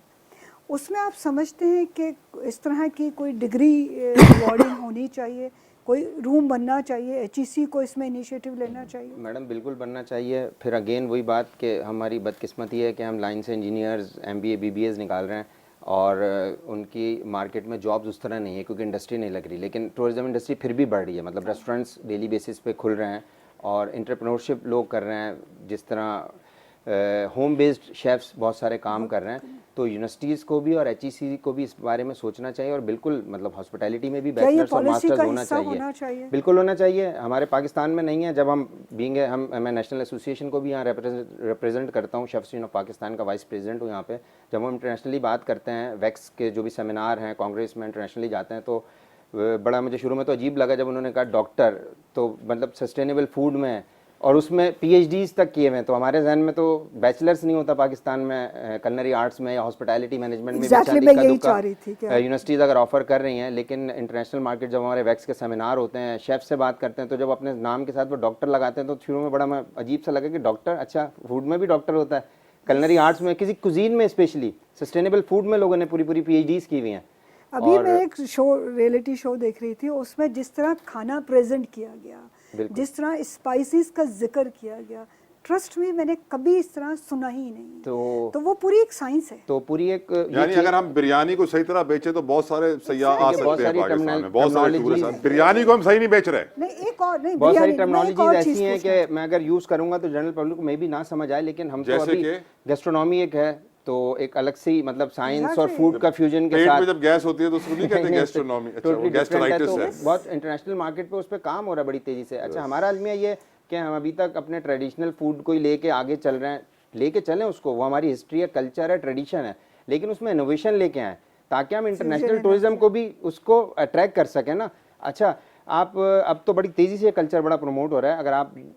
उसमें आप समझते हैं कि इस तरह की कोई डिग्री अवॉर्डिंग होनी चाहिए, कोई रूम बनना चाहिए, HEC को इसमें इनिशिएटिव लेना चाहिए? मैडम बिल्कुल बनना चाहिए। फिर अगेन वही बात कि हमारी बदकिस्मती है कि हम लाइन से इंजीनियर्स MBA BBAs निकाल रहे हैं और उनकी मार्केट में जॉब्स उस तरह नहीं है क्योंकि इंडस्ट्री नहीं लग रही। लेकिन टूरिज्म इंडस्ट्री फिर भी बढ़ रही है, मतलब रेस्टोरेंट्स डेली बेसिस पे खुल रहे हैं और एंटरप्रेन्योरशिप लोग कर रहे हैं, जिस तरह होम बेस्ड शेफ्स बहुत सारे काम कर रहे हैं। तो यूनिवर्सिटीज़ को भी और HEC को भी इस बारे में सोचना चाहिए, और बिल्कुल मतलब हॉस्पिटैलिटी में भी क्या ये बैचलर्स और पॉलिसी मास्टर्स का होना हिस्सा चाहिए। होना चाहिए? बिल्कुल होना चाहिए। हमारे पाकिस्तान में नहीं है। जब हम मैं नेशनल एसोसिएशन को भी यहाँ रिप्रेजेंट करता हूँ, शेफ्स यूनियन ऑफ पाकिस्तान का वाइस प्रेसिडेंट हूँ यहाँ पे। जब हम इंटरनेशनली बात करते हैं, वैक्स के जो भी सेमिनार हैं, कांग्रेस में इंटरनेशनली जाते हैं, तो बड़ा मुझे शुरू में तो अजीब लगा जब उन्होंने कहा डॉक्टर, तो मतलब सस्टेनेबल फूड में, और उसमें PhDs तक किए हुए हैं। तो हमारे जहन में तो बैचलर्स नहीं होता पाकिस्तान में culinary आर्ट्स में या हॉस्पिटैलिटी मैनेजमेंट में। Exactly, मैं यही चाह रही थी कि यूनिवर्सिटीज़ अगर ऑफर कर रही हैं, लेकिन इंटरनेशनल मार्केट जब हमारे वैक्स के सेमिनार होते हैं, शेफ से बात करते हैं, तो जब अपने नाम के साथ वो डॉक्टर लगाते हैं तो शुरू में बड़ा अजीब सा लगा कि डॉक्टर, अच्छा फूड में भी डॉक्टर होता है, culinary आर्ट्स में, किसी कुजीन में स्पेशली सस्टेनेबल फूड में लोगों ने पूरी PhDs की हुई हैं। अभी मैं एक रियलिटी शो देख रही थी, उसमें जिस तरह खाना प्रेजेंट किया गया, जिस तरह स्पाइसेस का जिक्र किया गया, ट्रस्ट में मैंने कभी इस तरह सुना ही नहीं। तो वो पूरी एक साइंस है। तो पूरी एक यानी अगर हम बिरयानी को सही तरह बेचे तो बहुत सारे सयाह आ बहुत सकते हैं सारी पाकिस्तान में, बहुत सारे terminologies टूरिस्ट। बिरयानी को हम सही नहीं बेच रहे। नहीं, एक और नहीं, बहुत सारी बिरयानी, मैं एक और टर्मिनोलॉजीज चीज़ ऐसी हैं पूछना कि मैं अगर यूज़ करूंगा तो जनरल पब्लिक को मे भी ना समझ आए, लेकिन हम तो जैसे अभी कि? गैस्ट्रोनॉमी एक है, तो एक अलग से ही मतलब साइंस और Exactly. फूड का फ्यूजन के पेट साथ में जब गैस होती है तो उसको नहीं कहते गैस्ट्रोनॉमी, अच्छा वो Totally different है। गैस्ट्राइटिस तो है। बहुत इंटरनेशनल मार्केट पे उस पर काम हो रहा है बड़ी तेजी से। अच्छा, हमारा अलमिया ये के हैं, हम अभी तक अपने ट्रेडिशनल फूड को ही लेके आगे चल रहे हैं, लेके चलें उसको, वो हमारी हिस्ट्री है, कल्चर है, ट्रेडिशन है, लेकिन उसमें इनोवेशन लेके आए ताकि हम इंटरनेशनल टूरिज्म को भी उसको अट्रैक्ट कर सकें ना। अच्छा, आप अब तो बड़ी तेज़ी से कल्चर बड़ा प्रमोट हो रहा है, अगर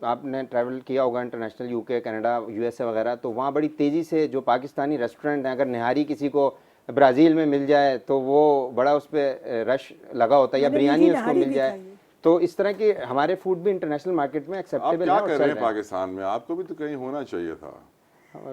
आपने ट्रैवल किया होगा इंटरनेशनल, यूके, कनाडा, यूएसए वगैरह, तो वहाँ बड़ी तेज़ी से जो पाकिस्तानी रेस्टोरेंट हैं, अगर निहारी किसी को ब्राज़ील में मिल जाए तो वो बड़ा उस पर रश लगा होता है, या बिरयानी उसको मिल जाए, तो इस तरह के हमारे फूड भी इंटरनेशनल मार्केट में आप एक्सेप्टेबल क्या है और कर चल रहे हैं रहे हैं। पाकिस्तान में? आपको भी तो कहीं होना चाहिए था।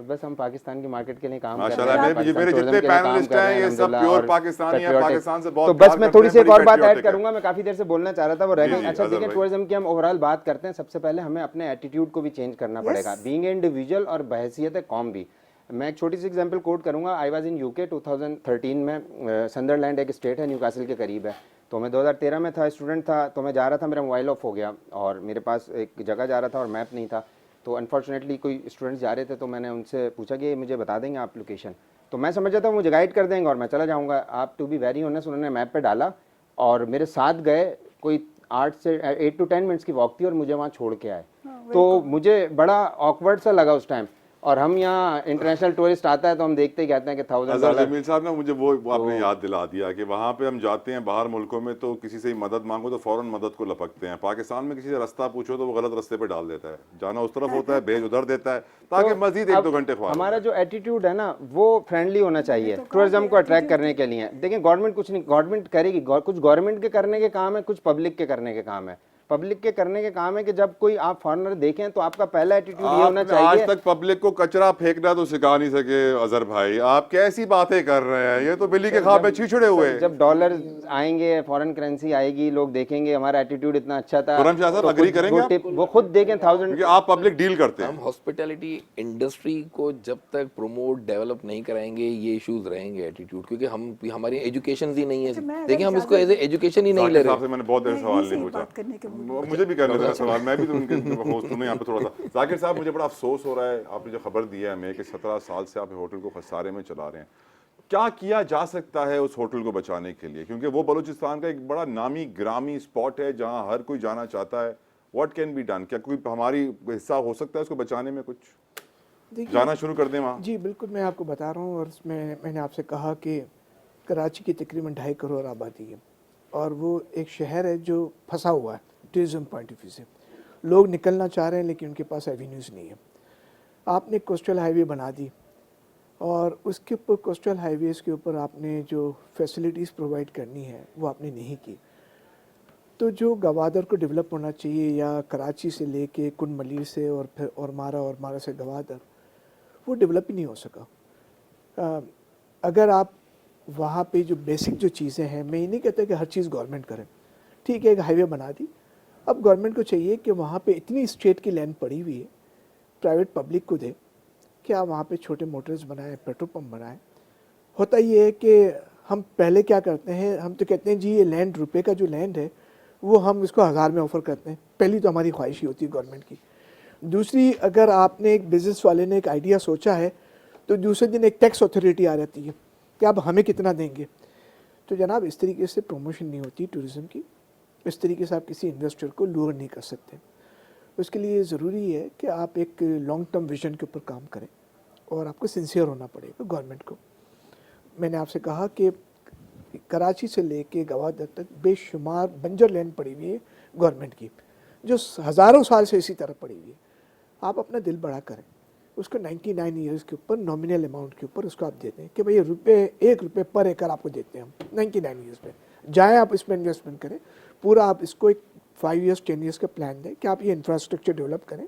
बस हम पाकिस्तान की मार्केट के लिए काम कर रहे माशाल्लाह, हैं, मेरे पाकिस्तान जितने tourism के लिए काम पैनलिस्ट कर रहे हैं ये सब अल्हम्दुलिल्लाह, प्योर और पाकिस्तानी हैं, patriotic। पाकिस्तान से बहुत तो प्यार बस मैं करते थोड़ी हैं, सी एक बड़ी और बात ऐड patriotic है। करूंगा, मैं काफ़ी देर से बोलना चाह रहा था, वो रह जी, गई। जी, अच्छा अजहर देखिए, भाई। टूरिज्म की हम ओवरऑल बात करते हैं, सबसे पहले हमें अपने एटीट्यूड को भी चेंज करना पड़ेगा, बीइंग इंडिविजुअल और बहैसियत कौम भी। मैं एक छोटी सी एग्जांपल कोट करूंगा। आई वाज इन यूके 2013 में, संदरलैंड एक स्टेट है, न्यूकासल के करीब है, तो मैं 2013 में था, स्टूडेंट था, तो मैं जा रहा था, मेरा मोबाइल ऑफ हो गया और मेरे पास एक जगह जा रहा था और मैप नहीं था, तो अनफॉर्चुनेटली कोई स्टूडेंट्स जा रहे थे, तो मैंने उनसे पूछा कि मुझे बता देंगे आप लोकेशन, तो मैं समझ था मुझे गाइड कर देंगे और मैं चला जाऊँगा। आप टू बी वेरी ऑनेस्ट, उन्होंने मैप पे डाला और मेरे साथ गए, कोई 8 to 10 मिनट्स की वॉक थी और मुझे वहाँ छोड़ के आए। तो मुझे बड़ा ऑकवर्ड सा लगा उस टाइम, और हम यहाँ इंटरनेशनल टूरिस्ट आता है तो हम देखते ही कहते हैं कि अजहर $1000। जमील साहब ना, मुझे वो आपने याद दिला दिया कि वहाँ पे हम जाते हैं बाहर मुल्कों में तो किसी से ही मदद मांगो तो फौरन मदद को लपकते हैं। पाकिस्तान में किसी से रास्ता पूछो तो वो गलत रास्ते पे डाल देता है, जाना उस तरफ होता है, भेज उधर देता है, ताकि मजीद 1-2 घंटे ख्वार हमारा जो एटीट्यूड है ना, वो फ्रेंडली होना चाहिए टूरिज्म को अट्रैक्ट करने के लिए। देखिए, गवर्नमेंट कुछ नहीं, गवर्नमेंट करेगी, कुछ गवर्नमेंट के करने के काम है, कुछ पब्लिक के करने के काम है। पब्लिक के करने के काम है कि जब कोई आप फॉरेनर देखें तो आपका पहला एटीट्यूड ये होना आपने आज चाहिए। तक पब्लिक को कचरा फेंकना तो सिखा नहीं सके अजहर भाई, आप कैसी बातें कर रहे हैं? ये तो बिल्ली के खाब में छिछड़े हुए हैं। जब डॉलर आएंगे, फॉरेन करेंसी आएगी, लोग देखेंगे हमारा एटीट्यूड इतना अच्छा था, खुर्रम शाह साहब, तो agree कुछ करेंगे आप? वो खुद देखें 1000। क्योंकि आप पब्लिक डील करते हम हैं। हॉस्पिटैलिटी इंडस्ट्री को जब तक प्रमोट डेवलप नहीं कराएंगे, ये इश्यूज रहेंगे एटीट्यूड, क्योंकि हम हमारी एजुकेशन ही नहीं है। देखिए, हम इसको एज ए एजुकेशन ही नहीं ले जाकिर साहब रहे। से मैंने बहुत देर सवाल नहीं पूछा, मुझे भी करने थे सवाल, मैं भी तो उनके होस्ट हूं यहाँ पे थोड़ा सा। जाकिर साहब, मुझे बड़ा अफसोस हो रहा है, आपने जो खबर दिया है हमें कि 17 साल से आप होटल को खसारे में चला रहे हैं, क्या किया जा सकता है उस होटल को बचाने के लिए? क्योंकि वो बलूचिस्तान का एक बड़ा नामी ग्रामी स्पॉट है जहां हर कोई जाना चाहता है। What can be done? क्या कोई हमारी हिस्सा हो सकता है उसको बचाने में? कुछ जाना शुरू कर दें वहाँ? जी बिल्कुल, मैं आपको बता रहा हूँ, और इसमें मैंने आपसे कहा कि कराची की तकरीबन 2.5 करोड़ आबादी है और वो एक शहर है जो फंसा हुआ है टूरिज़म पॉइंट ऑफ व्यू से। लोग निकलना चाह रहे हैं लेकिन उनके पास एवेन्यूज़ नहीं है। आपने कोस्टल हाईवे बना दी और उसके ऊपर कोस्टल हाईवेज़ के ऊपर आपने जो फैसिलिटीज़ प्रोवाइड करनी है वो आपने नहीं की। तो जो गवादर को डेवलप होना चाहिए, या कराची से लेके कुन मलीर से और फिर और मारा से गवादर, वो डेवलप ही नहीं हो सका। अगर आप वहाँ पे जो बेसिक जो चीज़ें हैं, मैं ये नहीं कहता कि हर चीज़ गवर्नमेंट करे, ठीक है, एक हाईवे बना दी, अब गवर्नमेंट को चाहिए कि वहाँ पे इतनी स्टेट की लैंड पड़ी हुई है, प्राइवेट पब्लिक को दे कि आप वहाँ पे छोटे मोटर्स बनाएं, पेट्रोल पंप बनाएं। होता ये है कि हम पहले क्या करते हैं, हम तो कहते हैं जी ये लैंड, रुपए का जो लैंड है वो हम इसको 1000 में ऑफ़र करते हैं। पहली तो हमारी ख्वाहिश ही होती है गवर्नमेंट की। दूसरी, अगर आपने एक बिज़नेस वाले ने एक आइडिया सोचा है तो दूसरे दिन एक टैक्स अथॉरिटी आ जाती है कि आप हमें कितना देंगे। तो जनाब, इस तरीके से प्रमोशन नहीं होती टूरिज़म की, इस तरीके से आप किसी इन्वेस्टर को लूर नहीं कर सकते। उसके लिए ज़रूरी है कि आप एक लॉन्ग टर्म विजन के ऊपर काम करें और आपको सिंसियर होना पड़ेगा गवर्नमेंट को। मैंने आपसे कहा कि कराची से लेके गवादर तक बेशुमार बंजर लैंड पड़ी हुई है गवर्नमेंट की, जो हज़ारों साल से इसी तरह पड़ी हुई है। आप अपना दिल बड़ा करें, उसको 99 ईयर्स के ऊपर नॉमिनल अमाउंट के ऊपर उसको आप देते हैं कि भाई ₹1 पर एकड़ आपको देते हैं हम 99 ईयर्स पे, जाएँ आप इसमें इन्वेस्टमेंट करें पूरा। आप इसको एक 5 ईयर्स 10 ईयर्स का प्लान दें कि आप ये इंफ्रास्ट्रक्चर डेवलप करें।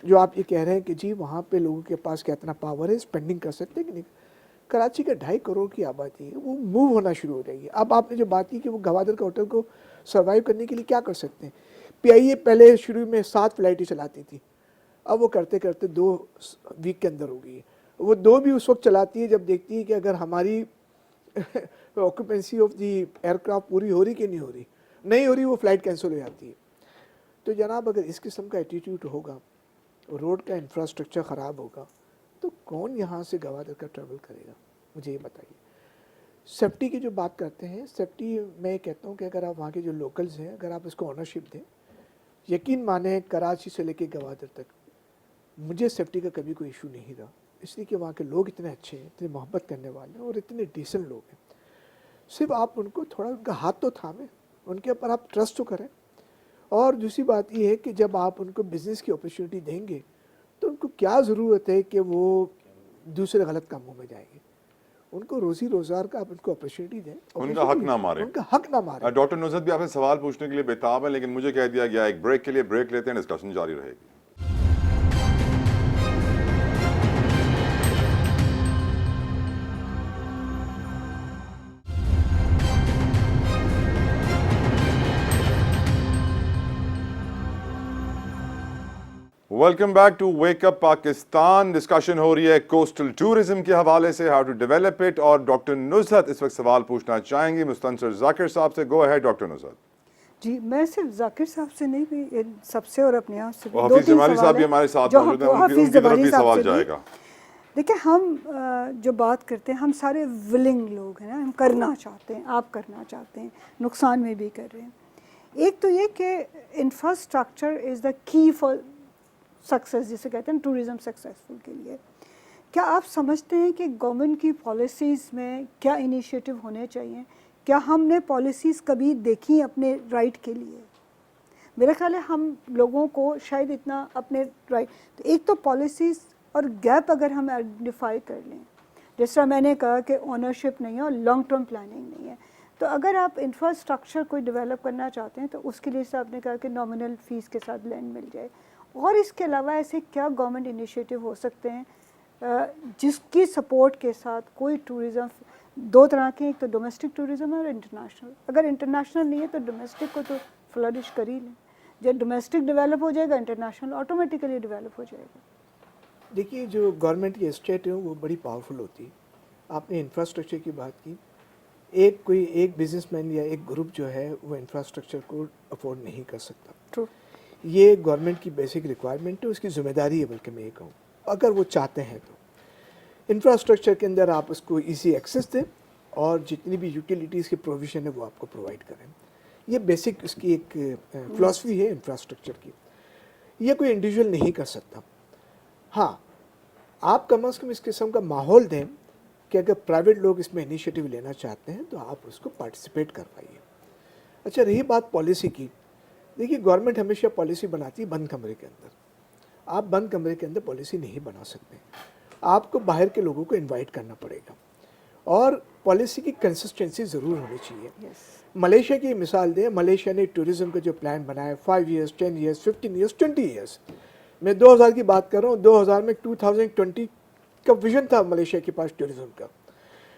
जो आप ये कह रहे हैं कि जी वहाँ पे लोगों के पास क्या इतना पावर है, स्पेंडिंग कर सकते हैं कि नहीं। कराची का 2.5 करोड़ की आबादी है, वो मूव होना शुरू हो जाएगी। अब आपने जो बात की कि वो गवादर का होटल को सर्वाइव करने के लिए क्या कर सकते हैं। PIA पहले शुरू में 7 फ्लाइटें चलाती थी, अब वो करते करते 2 वीक के अंदर हो गई है। वो 2 भी उस वक्त चलाती है जब देखती है कि अगर हमारी ऑक्यूपेंसी ऑफ दी एयरक्राफ्ट पूरी हो रही कि नहीं हो रही, नहीं हो रही, वो फ़्लाइट कैंसिल हो जाती है। तो जनाब, अगर इस किस्म का एटीट्यूड होगा, रोड का इंफ्रास्ट्रक्चर ख़राब होगा, तो कौन यहाँ से गवादर का ट्रैवल करेगा, मुझे ये बताइए। सेफ्टी की जो बात करते हैं, सेफ्टी मैं कहता हूँ कि अगर आप वहाँ के जो लोकल्स हैं, अगर आप इसको ऑनरशिप दें यकीन माने कराची से लेके गवादर तक मुझे सेफ्टी का कभी कोई इशू नहीं रहा, इसलिए कि वहाँ के लोग इतने अच्छे हैं, इतने मोहब्बत करने वाले हैं और इतने डिसेंट लोग हैं। सिर्फ आप उनको थोड़ा उनका हाथ तो थामें, उनके ऊपर आप ट्रस्ट तो करें। और दूसरी बात ये है कि जब आप उनको बिज़नेस की अपॉर्चुनिटी देंगे तो उनको क्या ज़रूरत है कि वो दूसरे गलत कामों में जाएंगे। उनको रोज़ी रोज़गार का आप उनको अपॉर्चुनिटी दें, उनका हक ना मारें। उनका हक ना मारें। डॉक्टर नुसरत भी आपसे सवाल पूछने के लिए बेताब है, लेकिन मुझे कह दिया गया एक ब्रेक के लिए, ब्रेक लेते हैं, डिस्कशन जारी रहेगी। Welcome back to wake up Pakistan. Discussion हो रही है कोस्टल टूरिज्म के हवाले से, हाउ टू डेवलप इट, और डॉक्टर नुसरत इस वक्त सवाल पूछना चाहेंगी मुस्तनसर जाकिर साहब से। Go ahead doctor Nusrat. जी, मैं सिर्फ जाकिर साहब से नहीं भी, इन सबसे और अपने आप से भी और दो हफीज तीन जमाली सवाल साहब भी हैं हमारे साथ जो मौजूद हैं, हाफिज उनकी तरफ जमाली भी साहब सवाल से भी। जाएगा। देखिए, हम जो बात करते हैं, हम सारे विलिंग लोग हैं ना, हम करना चाहते हैं, आप करना चाहते हैं, नुकसान में भी कर रहे हैं। एक तो ये कि infrastructure is the key for success, जिसे कहते हैं टूरिज़्म सक्सेसफुल के लिए। क्या आप समझते हैं कि गवर्नमेंट की पॉलिसीज़ में क्या इनिशिएटिव होने चाहिए? क्या हमने पॉलिसीज़ कभी देखी अपने राइट के लिए? मेरा ख्याल है हम लोगों को शायद इतना अपने राइट, तो एक तो पॉलिसीज़ और गैप अगर हम आइडेंटिफाई कर लें, जिस तरह मैंने कहा कि ओनरशिप नहीं है और लॉन्ग टर्म प्लानिंग नहीं है, तो अगर आप इंफ्रास्ट्रक्चर कोई डेवलप करना चाहते हैं तो उसके लिए से आपने कहा कि नॉमिनल फ़ीस के साथ लैंड मिल जाए। और इसके अलावा ऐसे क्या गवर्नमेंट इनिशिएटिव हो सकते हैं जिसकी सपोर्ट के साथ कोई टूरिज़्म, दो तरह के, एक तो डोमेस्टिक टूरिज़्म और इंटरनेशनल। अगर इंटरनेशनल नहीं है तो डोमेस्टिक को तो फ्लरिश कर ही लें। जब डोमेस्टिक डेवलप हो जाएगा, इंटरनेशनल ऑटोमेटिकली डेवलप हो जाएगा। देखिए, जो गवर्नमेंट की स्टेट है वो बड़ी पावरफुल होती है। आपने इंफ्रास्ट्रक्चर की बात की, एक बिजनेसमैन या एक ग्रुप जो है वो इंफ्रास्ट्रक्चर को अफोर्ड नहीं कर सकता। ट्रू। ये गवर्नमेंट की बेसिक रिक्वायरमेंट है, उसकी जिम्मेदारी है, बल्कि मैं ये कहूँ अगर वो चाहते हैं तो इंफ्रास्ट्रक्चर के अंदर आप उसको इजी एक्सेस दें और जितनी भी यूटिलिटीज़ की प्रोविज़न है वो आपको प्रोवाइड करें। ये बेसिक इसकी एक फ़िलासफ़ी है इंफ्रास्ट्रक्चर की। ये कोई इंडिविजुअल नहीं कर सकता। हाँ, आप कम अज़ कम इस किस्म का माहौल दें कि अगर प्राइवेट लोग इसमें इनिशिएटिव लेना चाहते हैं तो आप उसको पार्टिसिपेट करवाइए। अच्छा, रही बात पॉलिसी की, देखिए गवर्नमेंट हमेशा पॉलिसी बनाती है बंद कमरे के अंदर। आप बंद कमरे के अंदर पॉलिसी नहीं बना सकते, आपको बाहर के लोगों को इनवाइट करना पड़ेगा और पॉलिसी की कंसिस्टेंसी ज़रूर होनी चाहिए। मलेशिया की मिसाल दें, मलेशिया ने टूरिज़्म का जो प्लान बनाया 5 ईयर्स, 10 ईयर्स, 15 ईयर्स, 20 ईयर्स, मैं 2000 की बात कर रहा हूँ। 2000 में 2020 का विजन था मलेशिया के पास टूरिज़्म का।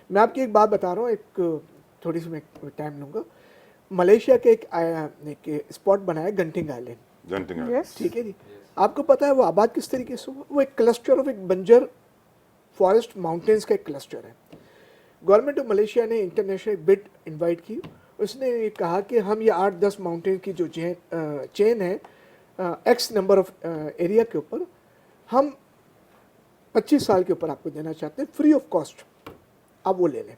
मैं आपकी एक बात बता रहा हूँ, एक थोड़ी सी मैं टाइम लूँगा। मलेशिया के एक स्पॉट बनाया गंटिंग आइलैंड। गंटिंग Yes. ठीक है जी। आपको पता है वो आबाद किस तरीके से हुआ? वो एक क्लस्टर ऑफ एक बंजर फॉरेस्ट माउंटेन्स का एक क्लस्टर है। गवर्नमेंट ऑफ मलेशिया ने इंटरनेशनल बिड इनवाइट की। उसने ये कहा कि हम ये 8-10 माउंटेन की जो चेन है एक्स नंबर ऑफ एरिया के ऊपर, हम 25 साल के ऊपर आपको देना चाहते हैं फ्री ऑफ कॉस्ट, आप वो ले लें,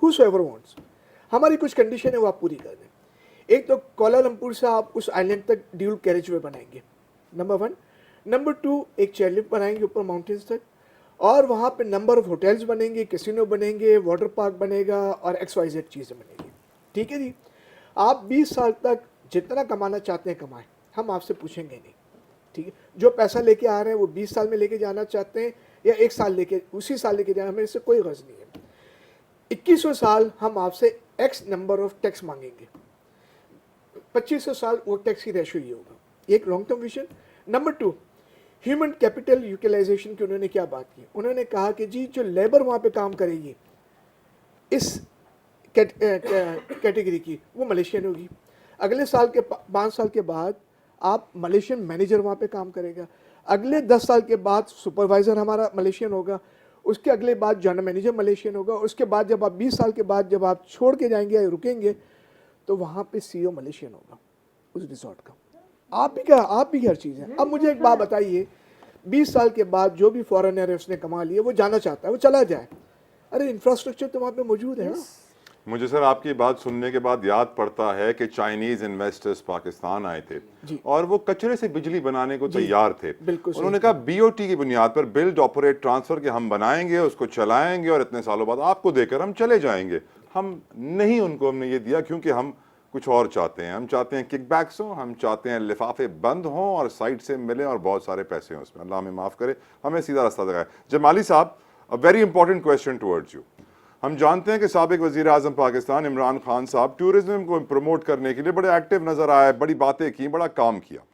हूसोएवर वांट्स। हमारी कुछ कंडीशन है वो आप पूरी कर दें। एक तो कोलालमपुर से आप उस आइलैंड तक ड्यूल कैरेजवे बनाएंगे, नंबर 1। नंबर 2, एक चेयरलिफ्ट बनाएंगे ऊपर माउंटेन्स तक, और वहाँ पे नंबर ऑफ होटल्स बनेंगे, कैसीनो बनेंगे, वाटर पार्क बनेगा और XYZ चीज़ें बनेगी। ठीक है जी। आप 20 साल तक जितना कमाना चाहते हैं कमाएं, हम आपसे पूछेंगे नहीं। ठीक है, जो पैसा लेके आ रहे हैं वो 20 साल में लेके जाना चाहते हैं या 1 साल लेके उसी साल लेके जाए, हमें इससे कोई गर्ज नहीं है। 2100 साल हम आपसे X नंबर ऑफ टैक्स मांगेंगे, 2500 साल वो टैक्स की रेशो ये होगा। एक long term vision. Number 2, human capital utilization की उन्होंने क्या बात की? उन्होंने कहा कि जी जो लेबर वहाँ पे काम करेगी इस कैटेगरी की, वो मलेशियन होगी। अगले साल के 5 साल के बाद आप मलेशियन मैनेजर वहाँ पे काम करेगा। अगले 10 साल के बाद सुपरवाइज़र हमारा मलेशियन होगा। उसके अगले बाद जनरल मैनेजर मलेशियन होगा। उसके बाद जब आप 20 साल के बाद जब आप छोड़ के जाएंगे या रुकेंगे तो वहाँ पे CEO मलेशियन होगा उस रिसोर्ट का। आप भी हर चीज़ है। अब मुझे एक बात बताइए, 20 साल के बाद जो भी फॉरेनर है उसने कमा लिया, वो जाना चाहता है, वो चला जाए। अरे इंफ्रास्ट्रक्चर तो वहाँ पे मौजूद है ना। मुझे सर आपकी बात सुनने के बाद याद पड़ता है कि चाइनीज इन्वेस्टर्स पाकिस्तान आए थे और वो कचरे से बिजली बनाने को तैयार थे। बिल्कुल सही उन्होंने कहा बीओटी की बुनियाद पर बिल्ड ऑपरेट ट्रांसफर के हम बनाएंगे, उसको चलाएंगे और इतने सालों बाद आपको देकर हम चले जाएंगे। हम नहीं, उनको हमने ये दिया क्योंकि हम कुछ और चाहते हैं। हम चाहते हैं किकबैक्स हों, हम चाहते हैं लिफाफे बंद हों और साइड से मिले और बहुत सारे पैसे हों उसमें। अल्लाह हमें माफ़ करे, हमें सीधा रास्ता दिखाए। जमाली साहब, a very important question towards you. हम जानते हैं कि साबिक वज़ीर आज़म पाकिस्तान इमरान खान साहब टूरिज्म को प्रमोट करने के लिए बड़े एक्टिव नज़र आए, बड़ी बातें की, बड़ा काम किया,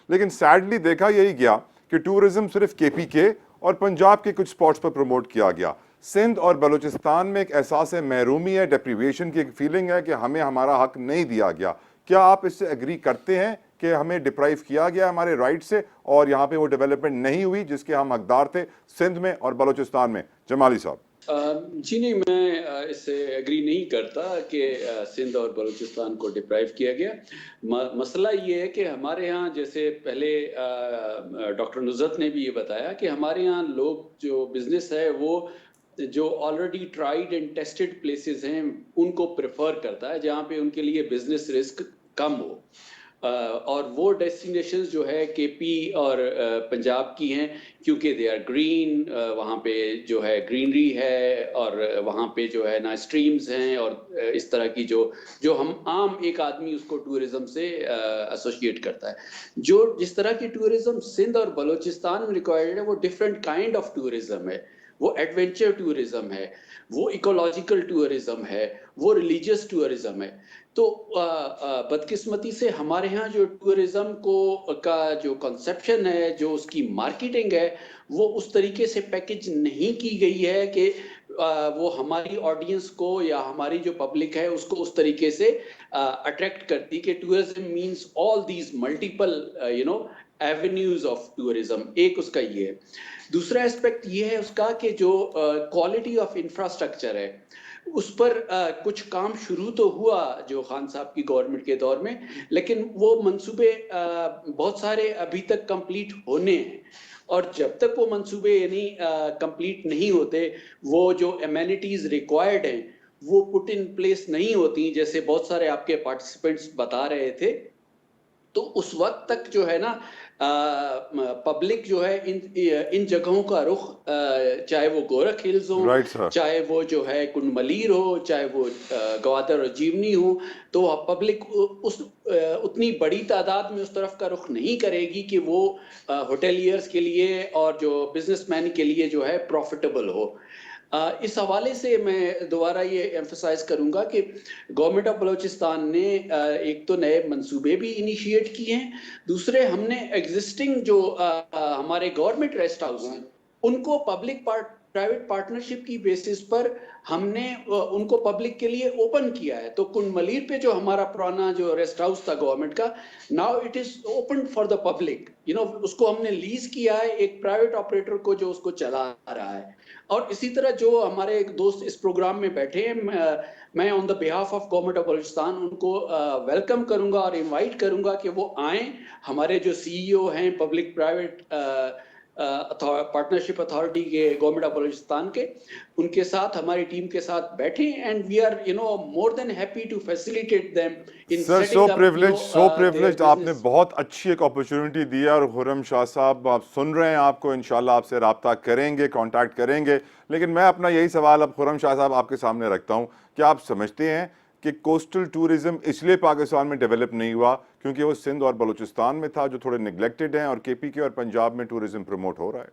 लेकिन सैडली देखा यही गया कि टूरिज्म सिर्फ KPK और पंजाब के कुछ स्पॉट्स पर प्रमोट किया गया। सिंध और बलूचिस्तान में एक एहसास महरूमी है, डेप्रीवेशन की एक फीलिंग है कि हमें हमारा हक नहीं दिया गया। क्या आप इससे एग्री करते हैं कि हमें डिप्राइव किया गया हमारे राइट से और यहाँ पे वो डेवलपमेंट नहीं हुई जिसके हम हकदार थे सिंध में और बलूचिस्तान में? जमाली साहब। जी नहीं, मैं इससे एग्री नहीं करता कि सिंध और बलूचिस्तान को डिप्राइव किया गया। मसला ये है कि हमारे यहाँ, जैसे पहले डॉक्टर नुज़रत ने भी ये बताया कि हमारे यहाँ लोग जो बिजनेस है वो जो already tried and tested places हैं उनको प्रेफर करता है, जहाँ पे उनके लिए बिजनेस रिस्क कम हो। और वो डेस्टिनेशंस जो है KP और पंजाब की हैं क्योंकि दे आर ग्रीन, वहाँ पे जो है ग्रीनरी है और वहाँ पे जो है ना स्ट्रीम्स हैं और इस तरह की जो हम आम एक आदमी उसको टूरिज्म से एसोसिएट करता है। जो जिस तरह की टूरिज्म सिंध और बलूचिस्तान में रिक्वायर्ड है वो डिफरेंट काइंड ऑफ टूरिज्म है। वो एडवेंचर टूरिज्म है, वो इकोलॉजिकल टूरिज्म है, वो रिलीजियस टूरिज्म है। तो बदकिस्मती से हमारे यहाँ जो टूरिज्म को का जो कंसेप्शन है, जो उसकी मार्केटिंग है, वो उस तरीके से पैकेज नहीं की गई है कि वो हमारी ऑडियंस को या हमारी जो पब्लिक है उसको उस तरीके से अट्रैक्ट करती कि tourism means all these multiple avenues of tourism. एक उसका ये है। दूसरा एस्पेक्ट ये है उसका कि जो क्वालिटी ऑफ इंफ्रास्ट्रक्चर है उस पर कुछ काम शुरू तो हुआ जो खान साहब की गवर्नमेंट के दौर में, लेकिन वो मंसूबे बहुत सारे अभी तक कंप्लीट होने हैं और जब तक वो मंसूबे यानी कंप्लीट नहीं होते, वो जो एमेनिटीज रिक्वायर्ड हैं वो पुट इन प्लेस नहीं होती, जैसे बहुत सारे आपके पार्टिसिपेंट्स बता रहे थे। तो उस वक्त तक जो है ना पब्लिक जो है इन जगहों का रुख, चाहे वो गोरख हिल्स हो, चाहे वो जो है कुंडमलीर हो, चाहे वो गवादर और जीवनी हो, तो पब्लिक उतनी बड़ी तादाद में उस तरफ का रुख नहीं करेगी कि वो होटेलियर्स के लिए और जो बिजनेसमैन के लिए जो है प्रॉफिटेबल हो। इस हवाले से मैं दोबारा ये एम्फसाइज करूंगा कि गवर्नमेंट ऑफ बलूचिस्तान ने एक तो नए मंसूबे भी इनिशिएट किए हैं, दूसरे हमने एग्जिस्टिंग जो हमारे गवर्नमेंट रेस्ट हाउस हैं उनको पब्लिक प्राइवेट पार्टनरशिप की बेसिस पर हमने उनको पब्लिक के लिए ओपन किया है। तो कुंडमलीर पे जो हमारा पुराना जो रेस्ट हाउस था गवर्नमेंट का, now it is open for the public, उसको हमने लीज किया है एक प्राइवेट ऑपरेटर को जो उसको चला रहा है। और इसी तरह जो हमारे एक दोस्त इस प्रोग्राम में बैठे हैं, मैं on the behalf of government of Balochistan उनको वेलकम करूंगा और इनवाइट करूंगा कि वो आएं। हमारे जो CEO हैं पब्लिक प्राइवेट पार्टनरशिप अथॉरिटी के गवर्नमेंट ऑफ बलूचिस्तान के, उनके साथ हमारी टीम के साथ बैठे and we are more than happy to facilitate them in sir. So privileged आपने बहुत अच्छी एक अपॉर्चुनिटी दी है और खुर्रम शाह साहब आप सुन रहे हैं, आपको इंशाल्लाह आपसे रब्ता करेंगे, कांटेक्ट करेंगे। लेकिन मैं अपना यही सवाल अब खुर्रम शाह साहब आपके सामने रखता हूं कि आप समझते हैं कि कोस्टल टूरिज्म इसलिए पाकिस्तान में डेवलप नहीं हुआ क्योंकि वो सिंध और बलूचिस्तान में था जो थोड़े निगलेक्टेड हैं और KPK और पंजाब में टूरिज्म प्रमोट हो रहा है?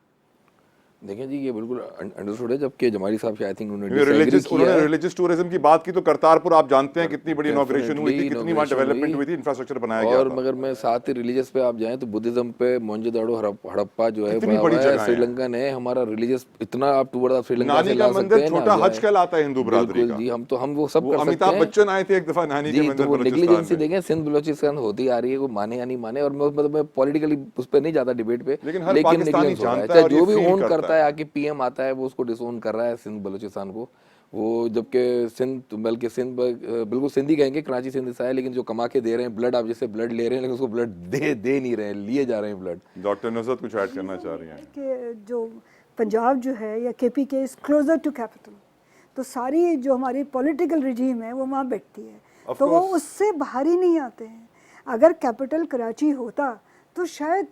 देखें जी, ये बिल्कुल अंडरस्टूड है, जबकि जमाली साहब आई थिंक उन्होंने रिलीजियस टूरिज्म की बात की। तो करतारपुर आप जानते हैं कितनी बड़ी इनॉग्रेशन हुई थी, कितनी वहाँ डेवलपमेंट हुई थी, इंफ्रास्ट्रक्चर बनाया गया और मगर मैं साथ ही रिलीजियस पे आप जाएं तो बुद्धिज्म पे मोहनजोदड़ो हड़प्पा जो है श्रीलंकन है हमारा रिलीजियस, इतना आप टूर आप श्रीलंका से ला सकते हैं। छोटा हज कहलाता है हिंदू बरादरी का जी। हम वो सब कर सकते हैं। अमिताभ बच्चन आए थे एक दफा नानी के मंदिर बलूचिस्तान में। नेग्लिजेंसी देखें सिंध बलूचिस्तान होती आ रही है, वो माने या नहीं माने, और मतलब मैं पॉलिटिकली उस पर नहीं जाता डिबेट पे, लेकिन जो भी ओन करता है आके PM आता है वो उसको डिसोन कर रहा है सिंध बलूचिस्तान को। वो जबकि सिंध, बल्कि सिंध बिल्कुल सिंधी कहेंगे, कराची सिंध से है, लेकिन जो कमा के दे रहे हैं ब्लड, आप जैसे ब्लड ले रहे हैं लेकिन उसको ब्लड दे नहीं रहे हैं, लिए जा रहे हैं ब्लड। डॉक्टर नुज़रत कुछ ऐड करना चाह रही हैं कि जो पंजाब जो है या KPK is closer to capital, तो सारी जो हमारी पॉलिटिकल रिजीम है वो वहाँ बैठती है, Of तो वो course. उससे बाहर ही नहीं आते हैं। अगर कैपिटल कराची होता तो शायद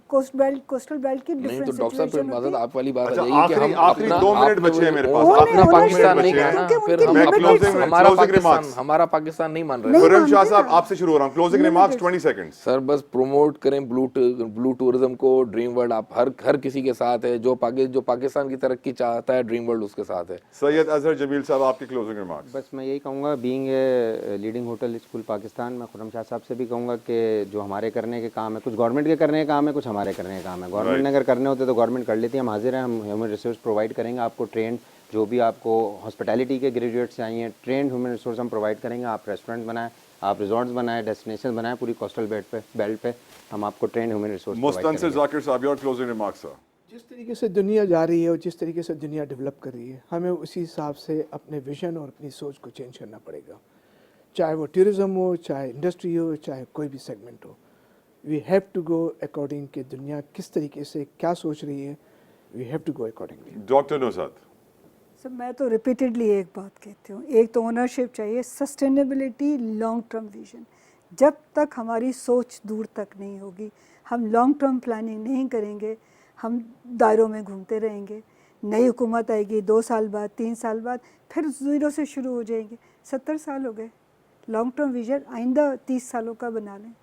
कोस्टल बेल्ट की नहीं तो डिफरेंट डॉक्टर साहब फिर सिचुएशन माजद होती। आप वाली बात आ अच्छा, जाएगी कि हम आखिरी अपना 2 मिनट आपने बचे हैं मेरे वो- पास। वो अपना नहीं, पाकिस्तान ownership नहीं नहीं, कहना, क्योंकि फिर उनकी हम limited closing- हमारा closing पाकिस्तान remarks. हमारा पाकिस्तान नहीं मान नहीं रहे खुर्रम शाह मानते साहब ना। आपसे शुरू हो रहा हूँ, क्लोजिंग रिमार्क्स 20 सेकंड्स। सर बस प्रमोट करें ब्लू टूरिज्म को, ड्रीम वर्ल्ड आप हर किसी के साथ है, जो पाकिस्तान की तरक्की चाहता है ड्रीम वर्ल्ड उसके साथ है। सैयद अजहर जमील साहब आपके क्लोजिंग रिमार्क्स। बस मैं यही कहूँगा, being a leading hotel school Pakistan, मैं खुर्रम शाह साहब से भी कहूँगा कि जो हमारे करने के काम है, कुछ गवर्नमेंट के करने के काम है, कुछ हमारे करने के काम है। गवर्नमेंट ने अगर करने होते तो गवर्नमेंट कर लेती है, हम हाजिर हैं, हम ह्यूमन रिसोर्स प्रोवाइड करेंगे आपको, ट्रेंड जो भी आपको हॉस्पिटैलिटी के ग्रेजुएट्स चाहिए, ट्रेंड ह्यूमन रिसोर्स हम प्रोवाइड करेंगे। आप रेस्टोरेंट बनाएं, आप रिजॉर्ट्स बनाएं, डेस्टिनेशन बनाएं, पूरी कोस्टल बेल्ट पे हम आपको ट्रेंड ह्यूमन रिसोर्स प्रोवाइड मुस्तनसिर करेंगे। जाकिर साहब योर क्लोजिंग रिमार्क्स सर। जिस तरीके से दुनिया जा रही है और जिस तरीके से दुनिया डेवलप कर रही है, हमें उसी हिसाब से अपने विजन और अपनी सोच को चेंज करना पड़ेगा, चाहे वो टूरिज्म हो, चाहे इंडस्ट्री हो, चाहे कोई भी सेगमेंट हो। We have to go according कि दुनिया किस तरीके से क्या सोच रही है, we have to go accordingly. Doctor Nusrat. Sir मैं तो रिपीटेडली एक बात कहती हूँ, एक तो ओनरशिप चाहिए, सस्टेनेबिलिटी, लॉन्ग टर्म विजन। जब तक हमारी सोच दूर तक नहीं होगी, हम लॉन्ग टर्म प्लानिंग नहीं करेंगे, हम दायरों में घूमते रहेंगे। नई हुकूमत आएगी 2 साल बाद, 3 साल बाद, फिर ज़ीरो से शुरू हो जाएंगे। 70 साल हो गए, लॉन्ग टर्म विजन आइंदा 30 सालों का बना लें।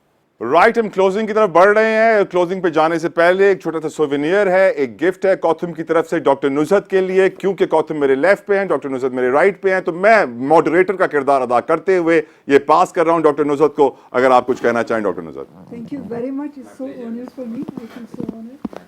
राइट, हम क्लोजिंग की तरफ बढ़ रहे हैं। क्लोजिंग पे जाने से पहले एक छोटा सा सोवेनियर है, एक गिफ्ट है कौथम की तरफ से डॉक्टर नुसरत के लिए। क्योंकि कौथम मेरे लेफ्ट पे हैं, डॉक्टर नुसरत मेरे राइट पे हैं, तो मैं मॉडरेटर का किरदार अदा करते हुए ये पास कर रहा हूं डॉक्टर नुसरत को। अगर आप कुछ कहना चाहें doctor Nusrat. Thank you very much, it's so honour for me, I feel so honoured.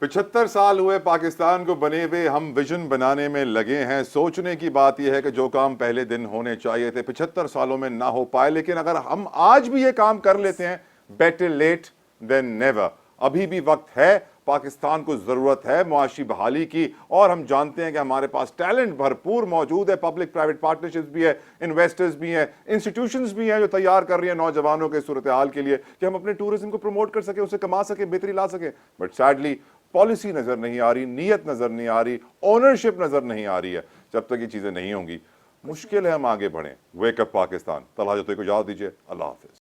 75 साल हुए पाकिस्तान को बने हुए, हम विजन बनाने में लगे हैं। सोचने की बात यह है कि जो काम पहले दिन होने चाहिए थे 75 सालों में ना हो पाए, लेकिन अगर हम आज भी ये काम कर लेते हैं, बेटर लेट देन नेवर। अभी भी वक्त है, पाकिस्तान को जरूरत है मुआशी बहाली की, और हम जानते हैं कि हमारे पास टैलेंट भरपूर मौजूद है। पब्लिक प्राइवेट पार्टनरशिप्स भी है, इन्वेस्टर्स भी हैं, इंस्टीट्यूशंस भी हैं जो तैयार कर रही हैं नौजवानों के सूरत हाल के लिए कि हम अपने टूरिज्म को प्रमोट कर सके, उसे कमा सके, बेहतरी ला सके। बट सैडली पॉलिसी नजर नहीं आ रही, नीयत नजर नहीं आ रही, ओनरशिप नजर नहीं आ रही है। जब तक ये चीजें नहीं होंगी, मुश्किल है हम आगे बढ़ें। वेकअप पाकिस्तान। तलहा जो को इजाजत दीजिए, अल्लाह हाफिज।